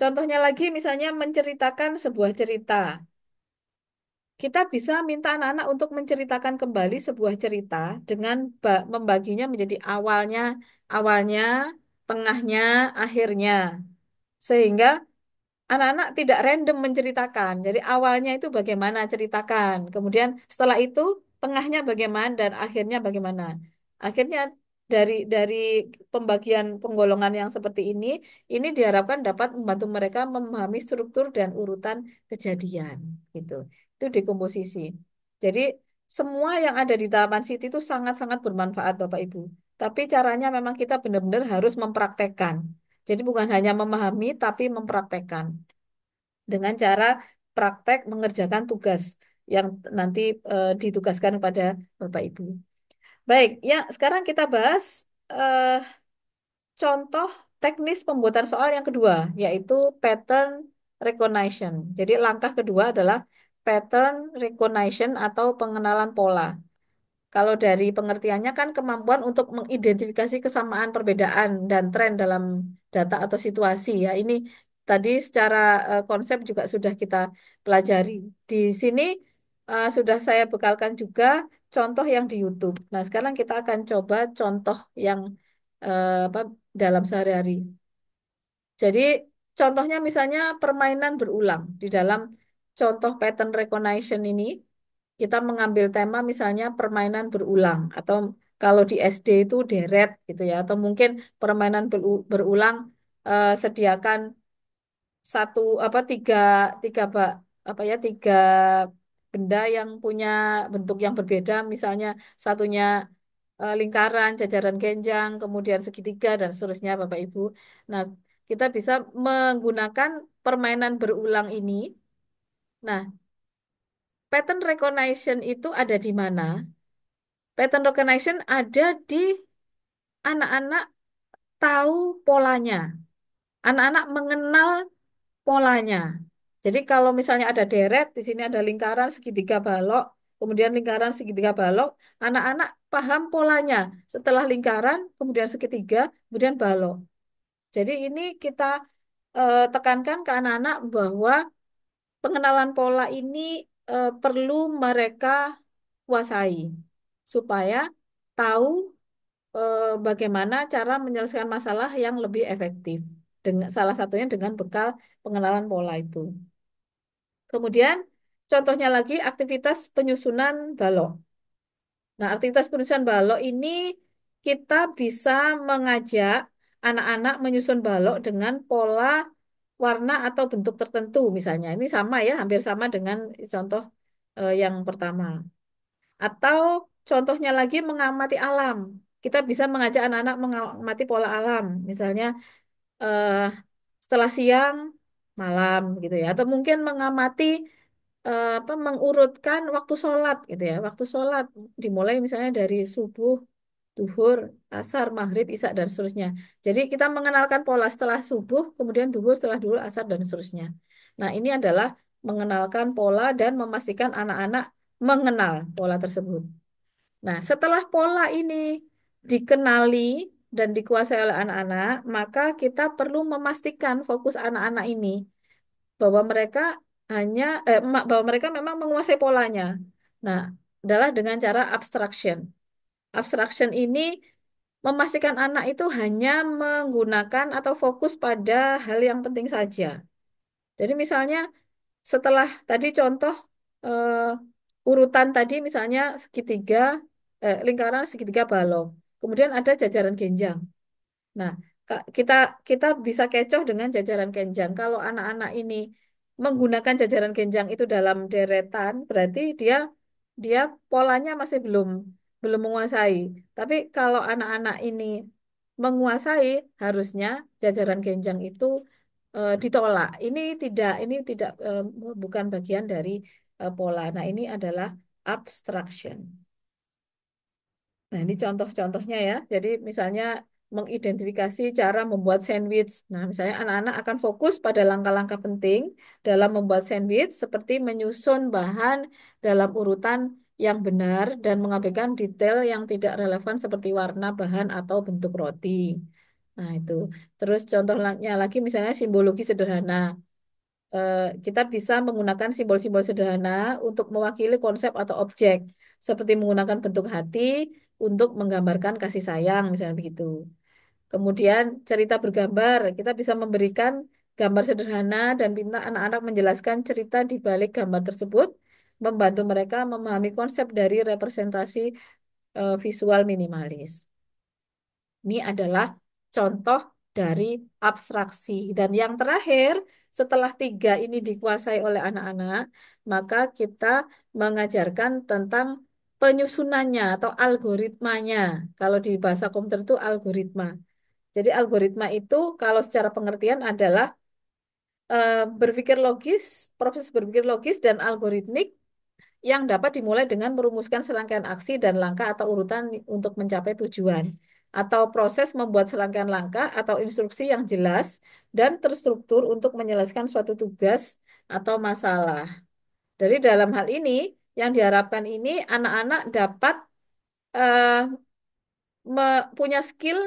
Contohnya lagi misalnya menceritakan sebuah cerita. Kita bisa minta anak-anak untuk menceritakan kembali sebuah cerita dengan membaginya menjadi awalnya, tengahnya, akhirnya. Sehingga anak-anak tidak random menceritakan. Jadi awalnya itu bagaimana ceritakan. Kemudian setelah itu tengahnya bagaimana dan akhirnya bagaimana. Akhirnya dari pembagian penggolongan yang seperti ini diharapkan dapat membantu mereka memahami struktur dan urutan kejadian. Gitu. Itu dekomposisi. Jadi semua yang ada di tahapan Siti itu sangat-sangat bermanfaat Bapak Ibu. Tapi caranya memang kita benar-benar harus mempraktekkan. Jadi bukan hanya memahami tapi mempraktekkan dengan cara praktek mengerjakan tugas yang nanti ditugaskan kepada Bapak Ibu. Baik, ya sekarang kita bahas eh, contoh teknis pembuatan soal yang kedua, yaitu pattern recognition. Jadi langkah kedua adalah pattern recognition atau pengenalan pola. Kalau dari pengertiannya kan kemampuan untuk mengidentifikasi kesamaan, perbedaan, dan tren dalam data atau situasi ya. Ini tadi secara konsep juga sudah kita pelajari. Di sini sudah saya bekalkan juga contoh yang di YouTube. Nah, sekarang kita akan coba contoh yang apa, dalam sehari-hari. Jadi contohnya misalnya permainan berulang. Di dalam contoh pattern recognition ini, kita mengambil tema misalnya permainan berulang atau kalau di SD itu deret gitu ya atau mungkin permainan berulang sediakan satu apa tiga tiga apa ya tiga benda yang punya bentuk yang berbeda misalnya satunya lingkaran, jajaran genjang, kemudian segitiga dan seterusnya Bapak Ibu. Nah, kita bisa menggunakan permainan berulang ini. Nah, pattern recognition itu ada di mana? Pattern recognition ada di anak-anak tahu polanya. Anak-anak mengenal polanya. Jadi kalau misalnya ada deret, di sini ada lingkaran segitiga balok, kemudian lingkaran segitiga balok, anak-anak paham polanya. Setelah lingkaran, kemudian segitiga, kemudian balok. Jadi ini kita tekankan ke anak-anak bahwa pengenalan pola ini perlu mereka kuasai supaya tahu bagaimana cara menyelesaikan masalah yang lebih efektif. Dengan salah satunya dengan bekal pengenalan pola itu. Kemudian contohnya lagi aktivitas penyusunan balok. Nah, aktivitas penyusunan balok ini kita bisa mengajak anak-anak menyusun balok dengan pola warna atau bentuk tertentu misalnya. Ini sama ya, hampir sama dengan contoh yang pertama. Atau contohnya lagi mengamati alam. Kita bisa mengajak anak-anak mengamati pola alam. Misalnya eh, setelah siang, malam gitu ya. Atau mungkin mengamati apa mengurutkan waktu sholat gitu ya. Waktu sholat dimulai misalnya dari subuh, duhur, asar, maghrib, isya dan seterusnya. Jadi kita mengenalkan pola setelah subuh, kemudian duhur, setelah duhur, asar dan seterusnya. Nah, ini adalah mengenalkan pola dan memastikan anak-anak mengenal pola tersebut. Nah, setelah pola ini dikenali dan dikuasai oleh anak-anak, maka kita perlu memastikan fokus anak-anak ini bahwa mereka bahwa mereka memang menguasai polanya. Nah, adalah dengan cara abstraction. Abstraction ini memastikan anak itu hanya menggunakan atau fokus pada hal yang penting saja. Jadi misalnya setelah tadi contoh urutan tadi misalnya segitiga, lingkaran segitiga balok. Kemudian ada jajaran genjang. Nah, kita kita bisa kecoh dengan jajaran genjang. Kalau anak-anak ini menggunakan jajaran genjang itu dalam deretan, berarti dia dia polanya masih belum belum menguasai. Tapi kalau anak-anak ini menguasai, harusnya jajaran genjang itu ditolak. Ini tidak bukan bagian dari pola. Nah, ini adalah abstraction. Nah, ini contoh-contohnya ya. Jadi misalnya mengidentifikasi cara membuat sandwich. Nah, misalnya anak-anak akan fokus pada langkah-langkah penting dalam membuat sandwich seperti menyusun bahan dalam urutan yang benar dan mengabaikan detail yang tidak relevan seperti warna, bahan, atau bentuk roti. Nah, itu. Terus contohnya lagi misalnya simbologi sederhana. Kita bisa menggunakan simbol-simbol sederhana untuk mewakili konsep atau objek, seperti menggunakan bentuk hati untuk menggambarkan kasih sayang, misalnya begitu. Kemudian cerita bergambar, kita bisa memberikan gambar sederhana dan minta anak-anak menjelaskan cerita di balik gambar tersebut, membantu mereka memahami konsep dari representasi visual minimalis. Ini adalah contoh dari abstraksi. Dan yang terakhir, setelah tiga ini dikuasai oleh anak-anak, maka kita mengajarkan tentang penyusunannya atau algoritmanya. Kalau di bahasa komputer itu algoritma. Jadi algoritma itu kalau secara pengertian adalah berpikir logis, proses berpikir logis dan algoritmik yang dapat dimulai dengan merumuskan serangkaian aksi dan langkah atau urutan untuk mencapai tujuan, atau proses membuat serangkaian langkah atau instruksi yang jelas dan terstruktur untuk menyelesaikan suatu tugas atau masalah. Dari dalam hal ini, yang diharapkan ini anak-anak dapat eh, punya skill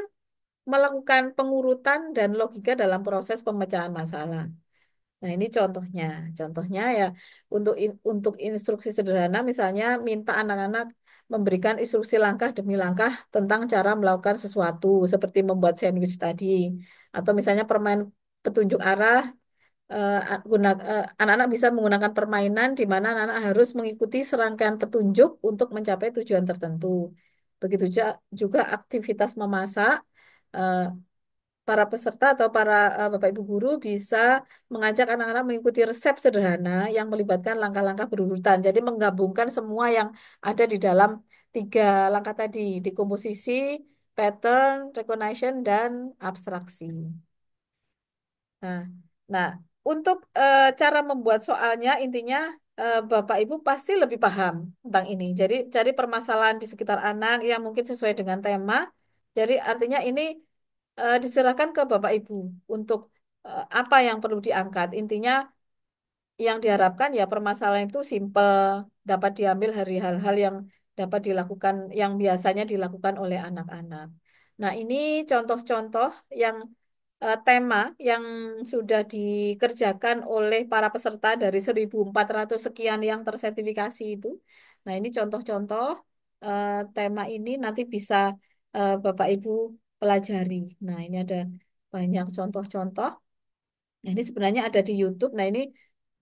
melakukan pengurutan dan logika dalam proses pemecahan masalah. Nah, ini contohnya. Contohnya ya untuk instruksi sederhana misalnya minta anak-anak memberikan instruksi langkah demi langkah tentang cara melakukan sesuatu seperti membuat sandwich tadi atau misalnya permain petunjuk arah anak-anak bisa menggunakan permainan di mana anak-anak harus mengikuti serangkaian petunjuk untuk mencapai tujuan tertentu. Begitu juga aktivitas memasak. eh, para peserta atau para Bapak Ibu guru bisa mengajak anak-anak mengikuti resep sederhana yang melibatkan langkah-langkah berurutan. Jadi menggabungkan semua yang ada di dalam tiga langkah tadi, dekomposisi, pattern, recognition, dan abstraksi. Nah, nah untuk cara membuat soalnya intinya Bapak Ibu pasti lebih paham tentang ini. Jadi cari permasalahan di sekitar anak yang mungkin sesuai dengan tema. Jadi artinya ini diserahkan ke Bapak Ibu untuk apa yang perlu diangkat. Intinya yang diharapkan ya permasalahan itu simpel, dapat diambil dari hal-hal yang dapat dilakukan, yang biasanya dilakukan oleh anak-anak. Nah, ini contoh-contoh yang tema yang sudah dikerjakan oleh para peserta dari 1.400 sekian yang tersertifikasi itu. Nah, ini contoh-contoh tema ini nanti bisa Bapak Ibu pelajari. Nah, ini ada banyak contoh-contoh. Nah, ini sebenarnya ada di YouTube. Nah, ini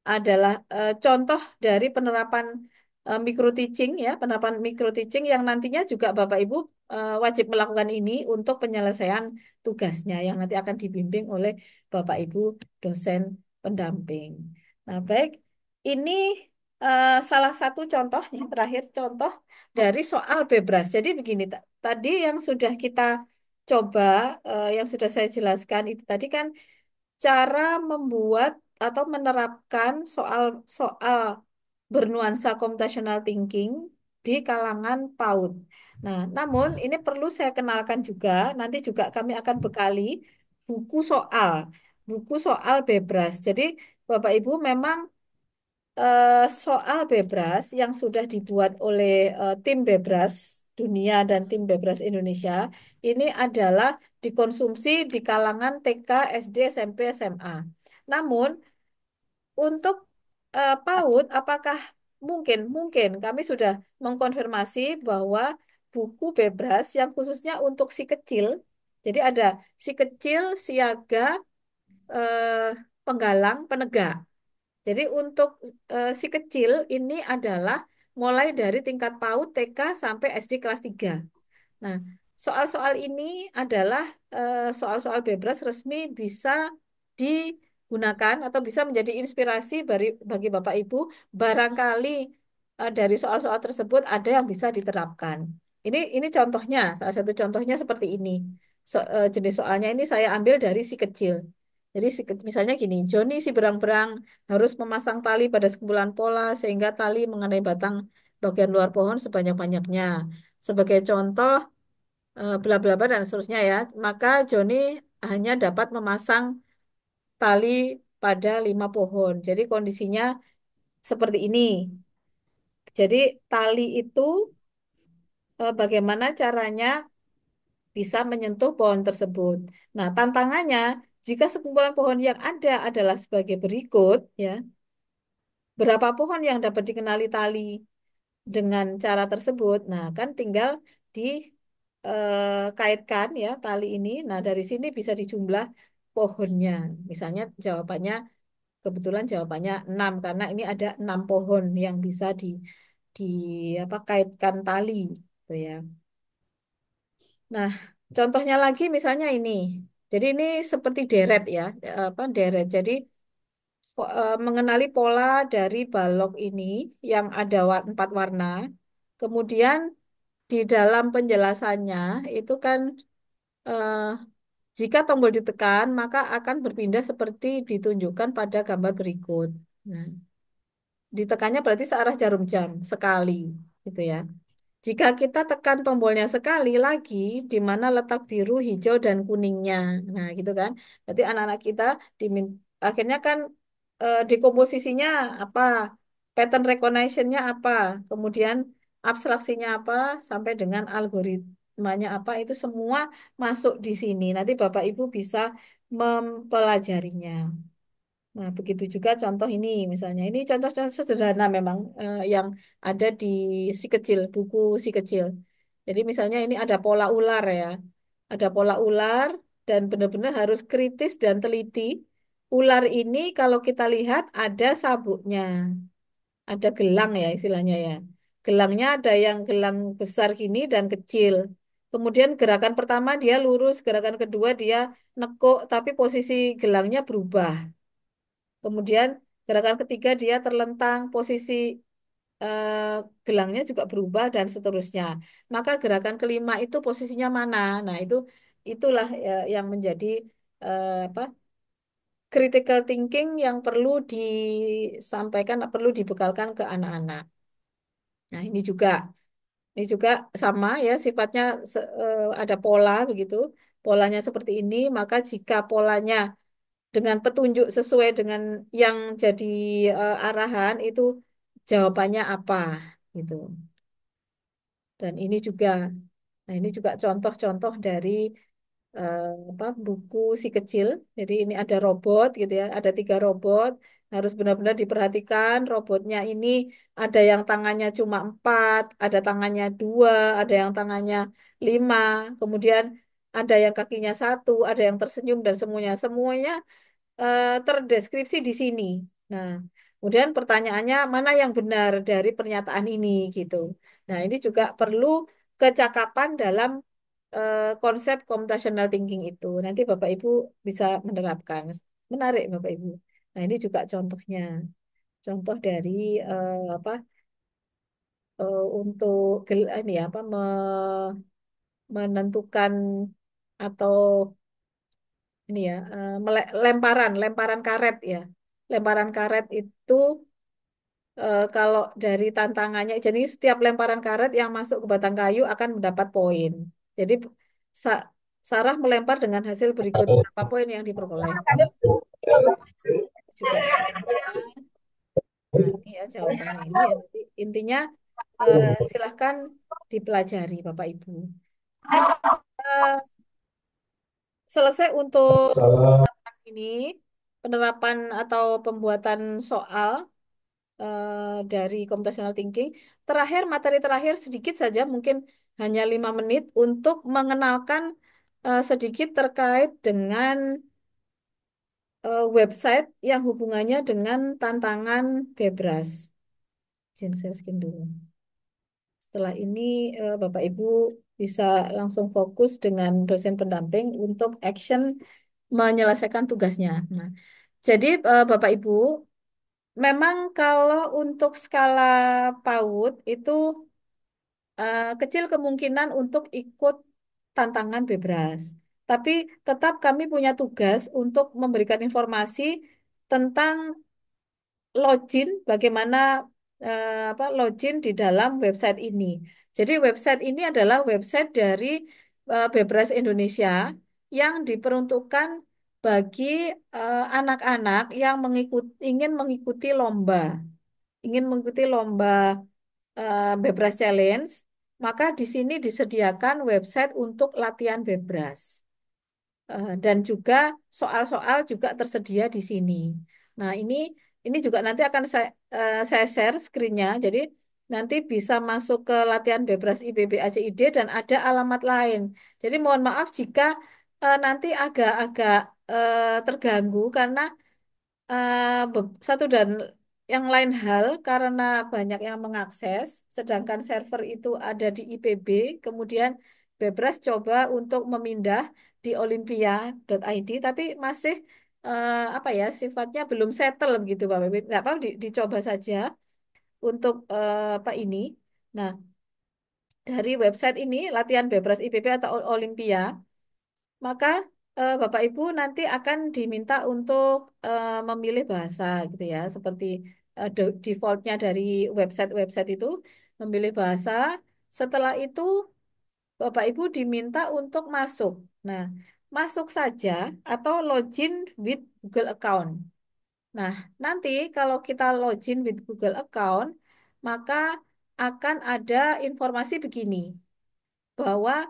adalah contoh dari penerapan micro teaching ya, penerapan micro teaching yang nantinya juga Bapak Ibu wajib melakukan ini untuk penyelesaian tugasnya yang nanti akan dibimbing oleh Bapak Ibu dosen pendamping. Nah, baik, ini salah satu contoh yang terakhir contoh dari soal bebras. Jadi begini, tadi yang sudah kita coba, yang sudah saya jelaskan itu tadi kan cara membuat atau menerapkan soal-soal bernuansa computational thinking di kalangan PAUD. Nah, namun ini perlu saya kenalkan juga, nanti juga kami akan bekali buku soal, buku soal bebras. Jadi Bapak Ibu memang soal bebras yang sudah dibuat oleh tim bebras dunia dan tim bebras Indonesia ini adalah dikonsumsi di kalangan TK, SD, SMP, SMA. Namun untuk PAUD, apakah mungkin kami sudah mengkonfirmasi bahwa buku bebras yang khususnya untuk si kecil, jadi ada si kecil, siaga, eh, penggalang, penegak. Jadi untuk si kecil ini adalah mulai dari tingkat PAUD, TK sampai SD kelas 3. Nah, soal-soal ini adalah soal-soal bebas resmi bisa digunakan atau bisa menjadi inspirasi bagi Bapak Ibu. Barangkali dari soal-soal tersebut ada yang bisa diterapkan. Ini contohnya, salah satu contohnya seperti ini. Jenis soalnya ini saya ambil dari si kecil. Jadi misalnya gini, Joni si berang-berang harus memasang tali pada sekumpulan pola sehingga tali mengenai batang bagian luar pohon sebanyak-banyaknya. Sebagai contoh, bla bla bla dan seterusnya ya. Maka Joni hanya dapat memasang tali pada 5 pohon. Jadi kondisinya seperti ini. Jadi tali itu bagaimana caranya bisa menyentuh pohon tersebut. Nah, tantangannya jika sekumpulan pohon yang ada adalah sebagai berikut, ya, berapa pohon yang dapat dikenali tali dengan cara tersebut? Nah, kan tinggal dikaitkan ya tali ini. Nah, dari sini bisa dijumlah pohonnya. Misalnya jawabannya kebetulan jawabannya 6 karena ini ada 6 pohon yang bisa di apa kaitkan tali, gitu ya. Nah, contohnya lagi misalnya ini. Jadi ini seperti deret ya, apa deret. Jadi mengenali pola dari balok ini yang ada 4 warna. Kemudian di dalam penjelasannya itu kan eh, jika tombol ditekan maka akan berpindah seperti ditunjukkan pada gambar berikut. Nah, ditekannya berarti searah jarum jam sekali, gitu ya. Jika kita tekan tombolnya sekali lagi, di mana letak biru, hijau, dan kuningnya. Nah, gitu kan. Berarti anak-anak kita dimin akhirnya kan dekomposisinya apa, pattern recognition-nya apa, kemudian abstraksinya apa, sampai dengan algoritmanya apa, itu semua masuk di sini. Nanti Bapak Ibu bisa mempelajarinya. Nah, begitu juga contoh ini, misalnya. Ini contoh-contoh sederhana memang yang ada di si kecil, buku si kecil. Jadi misalnya ini ada pola ular ya. Ada pola ular dan benar-benar harus kritis dan teliti. Ular ini kalau kita lihat ada sabuknya, ada gelang ya istilahnya ya. Gelangnya ada yang gelang besar gini dan kecil. Kemudian gerakan pertama dia lurus, gerakan kedua dia nekuk, tapi posisi gelangnya berubah. Kemudian gerakan ketiga dia terlentang, posisi eh, gelangnya juga berubah dan seterusnya. Maka gerakan kelima itu posisinya mana? Nah, itulah yang menjadi apa? Critical thinking yang perlu disampaikan, perlu dibekalkan ke anak-anak. Nah, ini juga sama ya sifatnya ada pola begitu. Polanya seperti ini, maka jika polanya dengan petunjuk sesuai dengan yang jadi arahan itu jawabannya apa gitu. Dan ini juga contoh-contoh dari apa buku si kecil. Jadi ini ada robot gitu ya, ada 3 robot. Harus benar-benar diperhatikan robotnya ini ada yang tangannya cuma 4, ada tangannya 2, ada yang tangannya 5, kemudian ada yang kakinya 1, ada yang tersenyum dan semuanya terdeskripsi di sini. Nah, kemudian pertanyaannya mana yang benar dari pernyataan ini gitu. Nah, ini juga perlu kecakapan dalam konsep computational thinking itu. Nanti Bapak Ibu bisa menerapkan. Menarik Bapak Ibu. Nah, ini juga contohnya. Contoh dari apa untuk ini ya, apa menentukan atau ini ya lemparan lemparan karet ya. Lemparan karet itu kalau dari tantangannya, jadi setiap lemparan karet yang masuk ke batang kayu akan mendapat poin. Jadi Sa- Sarah melempar dengan hasil berikut berapa poin yang diperoleh. Juga nah, ini ya jawabannya ini ya. Nanti intinya silahkan dipelajari Bapak Ibu. Eh, Selesai untuk ini penerapan atau pembuatan soal dari computational thinking. Terakhir, materi terakhir sedikit saja, mungkin hanya 5 menit untuk mengenalkan sedikit terkait dengan website yang hubungannya dengan tantangan Bebras. Izin share screen dulu. Setelah ini Bapak Ibu bisa langsung fokus dengan dosen pendamping untuk action menyelesaikan tugasnya. Nah, jadi Bapak Ibu, memang kalau untuk skala PAUD itu kecil kemungkinan untuk ikut tantangan Bebras. tapi tetap kami punya tugas untuk memberikan informasi tentang login, bagaimana login di dalam website ini. Jadi website ini adalah website dari Bebras Indonesia yang diperuntukkan bagi anak-anak yang ingin mengikuti lomba, Bebras Challenge. Maka di sini disediakan website untuk latihan Bebras. Dan juga soal-soal juga tersedia di sini. Nah, ini juga nanti akan saya share screen-nya. Jadi nanti bisa masuk ke latihan Bebras IPB ACID dan ada alamat lain. Jadi mohon maaf jika nanti agak-agak terganggu karena satu dan yang lain hal karena banyak yang mengakses, sedangkan server itu ada di IPB, kemudian Bebras coba untuk memindah di olympia.id, tapi masih apa ya sifatnya belum settle begitu Pak Bebet. Nggak apa dicoba saja untuk apa ini. Nah, dari website ini latihan Bebras IPB atau Olympia maka Bapak Ibu nanti akan diminta untuk memilih bahasa gitu ya, seperti defaultnya dari website-website itu memilih bahasa. Setelah itu Bapak Ibu diminta untuk masuk. Nah, masuk saja atau login with Google account. Nah, nanti kalau kita login with Google account, maka akan ada informasi begini bahwa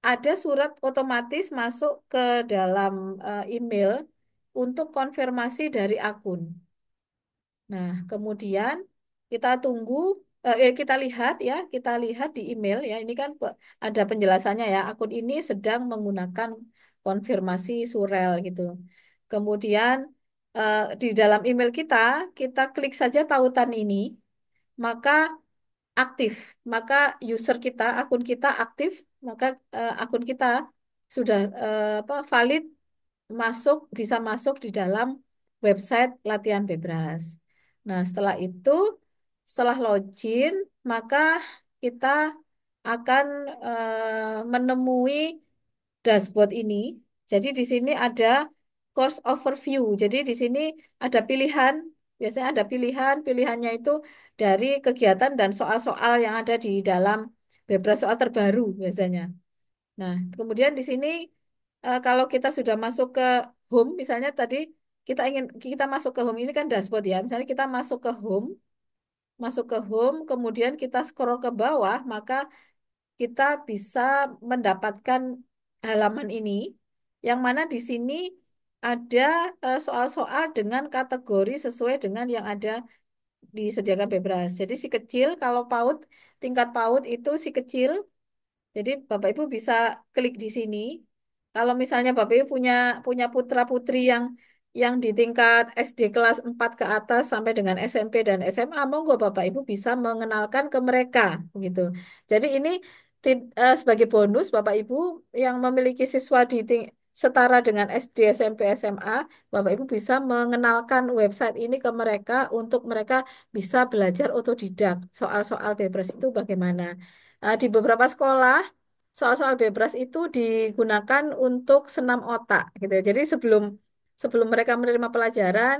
ada surat otomatis masuk ke dalam email untuk konfirmasi dari akun. Nah, kemudian kita tunggu, kita lihat ya, kita lihat di email ya, ini kan ada penjelasannya ya, akun ini sedang menggunakan konfirmasi surel gitu. Kemudian di dalam email kita, kita klik saja tautan ini, maka aktif, maka user kita, akun kita aktif, maka akun kita sudah valid bisa masuk di dalam website latihan Bebras. Nah, setelah itu, setelah login, maka kita akan menemui dashboard ini. Jadi di sini ada course overview. Jadi di sini ada pilihan, biasanya ada pilihan, pilihannya itu dari kegiatan dan soal-soal yang ada di dalam Bebras soal terbaru biasanya. Nah, kemudian di sini kalau kita sudah masuk ke home, misalnya tadi kita masuk ke home ini kan dashboard ya. Misalnya kita masuk ke home, kemudian kita scroll ke bawah, maka kita bisa mendapatkan halaman ini, yang mana di sini ada soal-soal dengan kategori sesuai dengan yang ada disediakan Bebras. Jadi si kecil, kalau PAUD, tingkat PAUD itu si kecil, jadi Bapak Ibu bisa klik di sini. Kalau misalnya Bapak Ibu punya punya putra-putri yang di tingkat SD kelas 4 ke atas sampai dengan SMP dan SMA, monggo Bapak Ibu bisa mengenalkan ke mereka gitu. Jadi ini sebagai bonus Bapak Ibu yang memiliki siswa setara dengan SD, SMP, SMA, Bapak Ibu bisa mengenalkan website ini ke mereka untuk mereka bisa belajar otodidak. Soal-soal bebas itu bagaimana? Di beberapa sekolah, soal-soal bebas itu digunakan untuk senam otak gitu ya. Jadi sebelum sebelum mereka menerima pelajaran,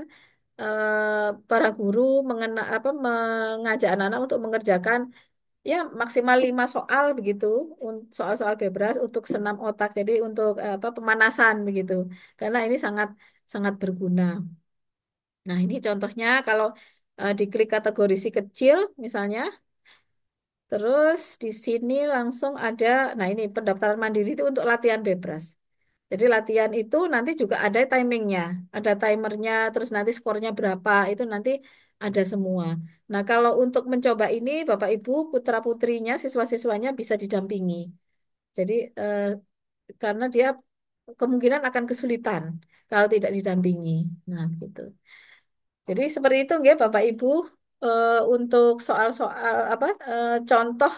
para guru mengajak anak-anak untuk mengerjakan ya maksimal 5 soal begitu, soal-soal bebas untuk senam otak. Jadi untuk pemanasan begitu. Karena ini sangat sangat berguna. Nah, ini contohnya kalau diklik kategori si kecil misalnya. Terus di sini langsung ada, nah ini pendaftaran mandiri itu untuk latihan bebas. Jadi latihan itu nanti juga ada timingnya, ada timernya, terus nanti skornya berapa, itu nanti ada semua. Nah kalau untuk mencoba ini, Bapak Ibu, putra-putrinya, siswa-siswanya bisa didampingi. Jadi karena dia kemungkinan akan kesulitan kalau tidak didampingi. Nah gitu. Jadi seperti itu nggih Bapak Ibu untuk soal-soal contoh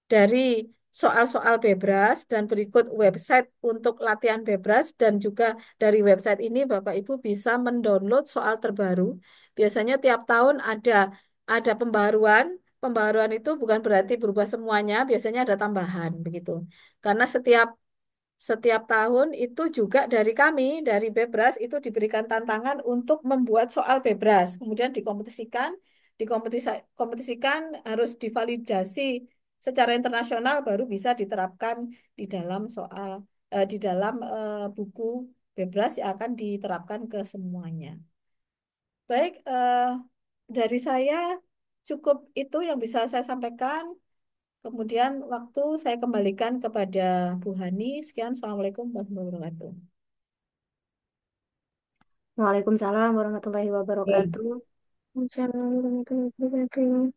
dari soal-soal Bebras dan berikut website untuk latihan Bebras dan juga dari website ini Bapak Ibu bisa mendownload soal terbaru. Biasanya tiap tahun ada pembaruan. Pembaruan itu bukan berarti berubah semuanya, biasanya ada tambahan begitu. Karena setiap setiap tahun itu juga dari kami, dari Bebras itu diberikan tantangan untuk membuat soal Bebras, kemudian dikompetisikan harus divalidasi secara internasional baru bisa diterapkan di dalam di dalam buku Bebras yang akan diterapkan ke semuanya. Baik, dari saya cukup itu yang bisa saya sampaikan. Kemudian waktu saya kembalikan kepada Bu Hani. Sekian, Assalamualaikum warahmatullahi wabarakatuh. Waalaikumsalam warahmatullahi wabarakatuh. Assalamualaikum.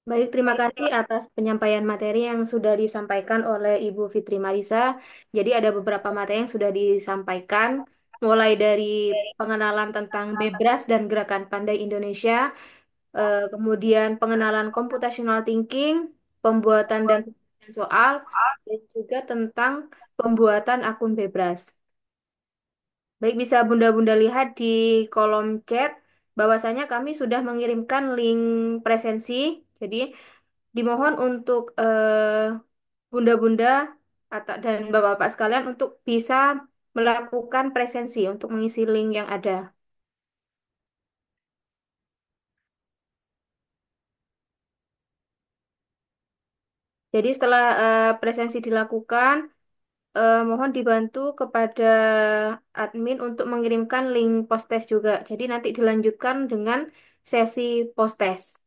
Baik, terima kasih atas penyampaian materi yang sudah disampaikan oleh Ibu Fitri Marisa. Jadi ada beberapa materi yang sudah disampaikan, mulai dari pengenalan tentang Bebras dan Gerakan Pandai Indonesia, kemudian pengenalan computational thinking, pembuatan dan penyelesaian soal, dan juga tentang pembuatan akun Bebras. Baik, bisa Bunda-Bunda lihat di kolom chat bahwasanya kami sudah mengirimkan link presensi. Jadi dimohon untuk Bunda-Bunda atau dan Bapak-Bapak sekalian untuk bisa melakukan presensi untuk mengisi link yang ada. Jadi setelah presensi dilakukan, mohon dibantu kepada admin untuk mengirimkan link post test juga. Jadi nanti dilanjutkan dengan sesi post test.